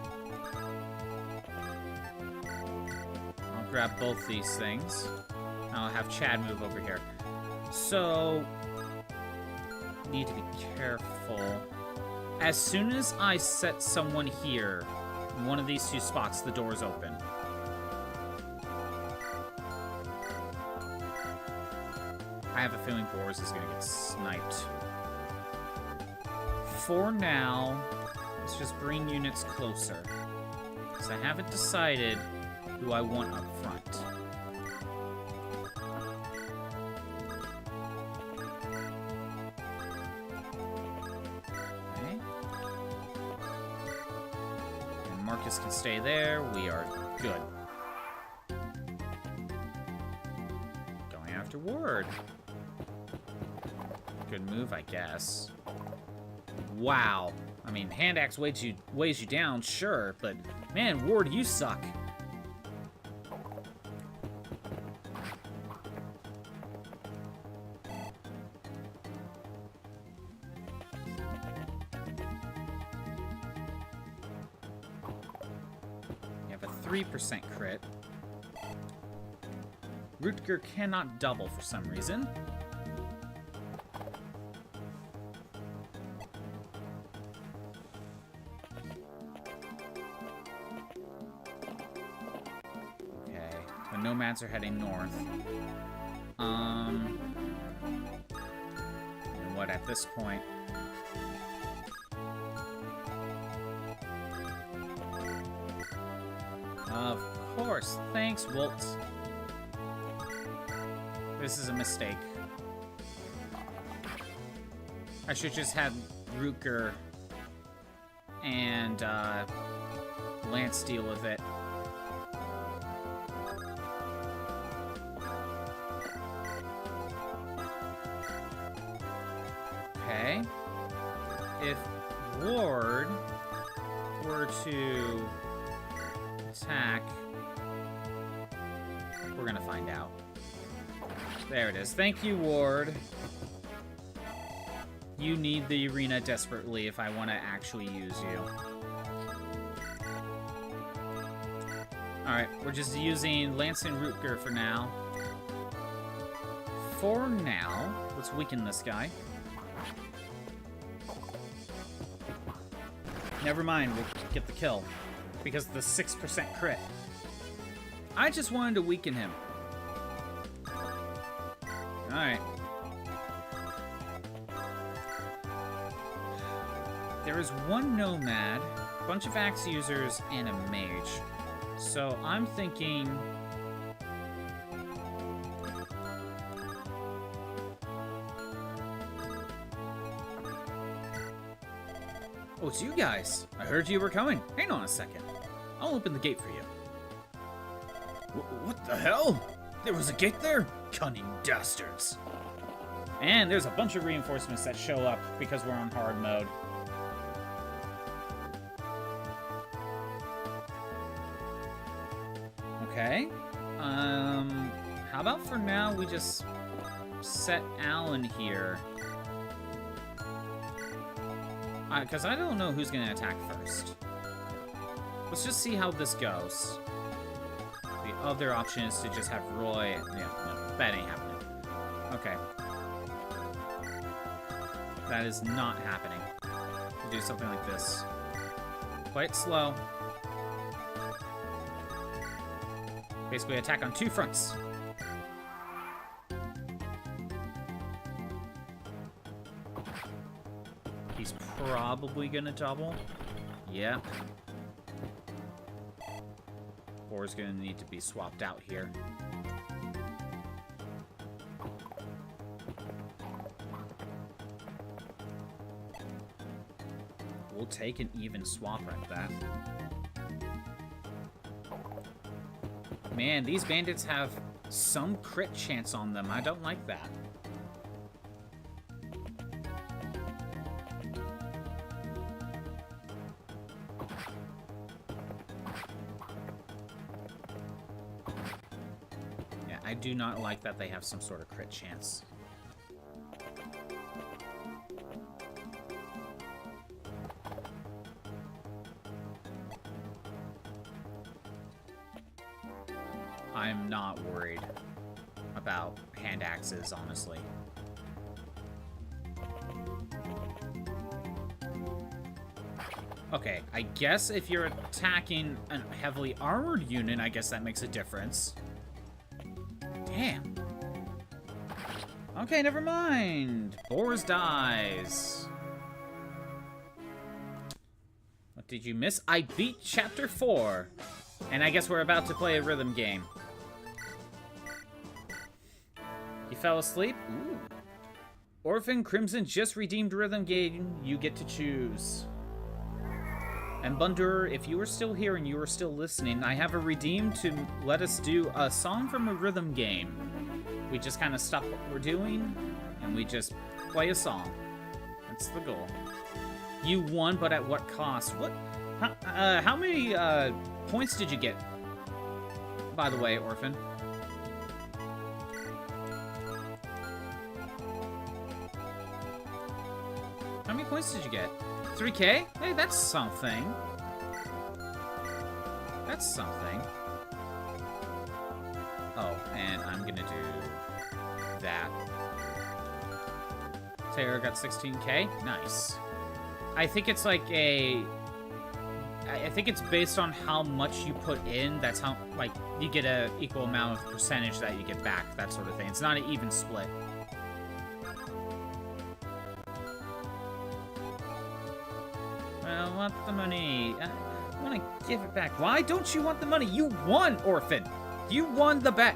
I'll grab both these things. I'll have Chad move over here. So, need to be careful. As soon as I set someone here, in one of these two spots, the door's open. I have a feeling Boris is gonna get sniped. for now, let's just bring units closer. Because I haven't decided who I want up front. Okay. And Marcus can stay there. We are good. Going after Ward. Good move, I guess. Wow. I mean, hand axe weighs you down, sure, but man, Ward, you suck. You have a 3% crit. Rutger cannot double for some reason. Nomads are heading north. And what at this point? Of course. Thanks, Walt. This is a mistake. I should just have Rutger and Lance deal with it. Okay. If Ward were to attack, we're gonna find out. There it is. Thank you, Ward. You need the arena desperately if I want to actually use you. Alright, we're just using Lance and Rutger for now. For now, let's weaken this guy. Never mind, we'll get the kill. Because of the 6% crit. I just wanted to weaken him. Alright. There is one nomad, a bunch of axe users, and a mage. So I'm thinking... Oh, it's you guys. I heard you were coming. Hang on a second. I'll open the gate for you. What the hell? There was a gate there? Cunning dastards. And there's a bunch of reinforcements that show up because we're on hard mode. Okay. How about for now we just set Alan here? Because I don't know who's going to attack first. Let's just see how this goes. The other option is to just have Roy... Yeah, no, that ain't happening. Okay. That is not happening. We'll do something like this. Play it slow. Basically attack on two fronts. He's probably gonna double. Yeah. Or is gonna need to be swapped out here. We'll take an even swap like that. Man, these bandits have some crit chance on them. I don't like that. Yeah, I do not like that they have some sort of crit chance. I'm not worried about hand axes, honestly. Okay, I guess if you're attacking a heavily armored unit, I guess that makes a difference. Damn. Okay, never mind. Boars dies. did you miss? I beat Chapter 4. And I guess we're about to play a rhythm game. You fell asleep? Ooh. Orphan Crimson just redeemed rhythm game you get to choose. And Bundur, if you are still here and you are still listening, I have a redeem to let us do a song from a rhythm game. We just kind of stop what we're doing, and we just play a song. That's the goal. You won, but at what cost? What? How many points did you get? By the way, Orphan. How many points did you get? 3K? Hey, that's something. That's something. Oh, and I'm gonna do that. Taylor got 16K. Nice. I think it's like a... I think it's based on how much you put in. That's how, like, you get a equal amount of percentage that you get back. That sort of thing. It's not an even split. I want the money. I want to give it back. Why don't you want the money? You won, Orphan. You won the bet.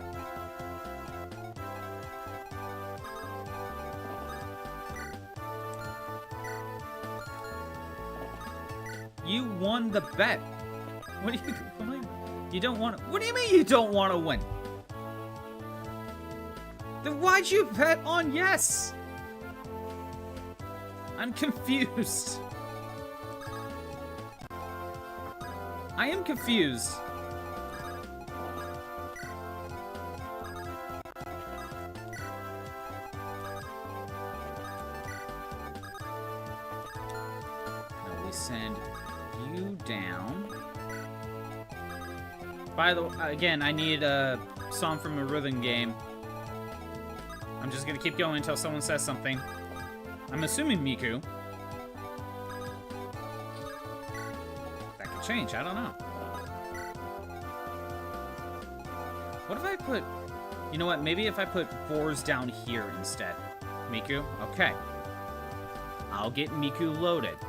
You won the bet. What do you don't want to... What do you mean you don't want to win? Then why'd you bet on yes? I'm confused. I am confused. Now we send you down. By the way, again, I need a song from a rhythm game. I'm just gonna keep going until someone says something. I'm assuming Miku. Change, I don't know. What if I put... You know what, maybe if I put Boars down here instead. Miku? Okay. I'll get Miku loaded.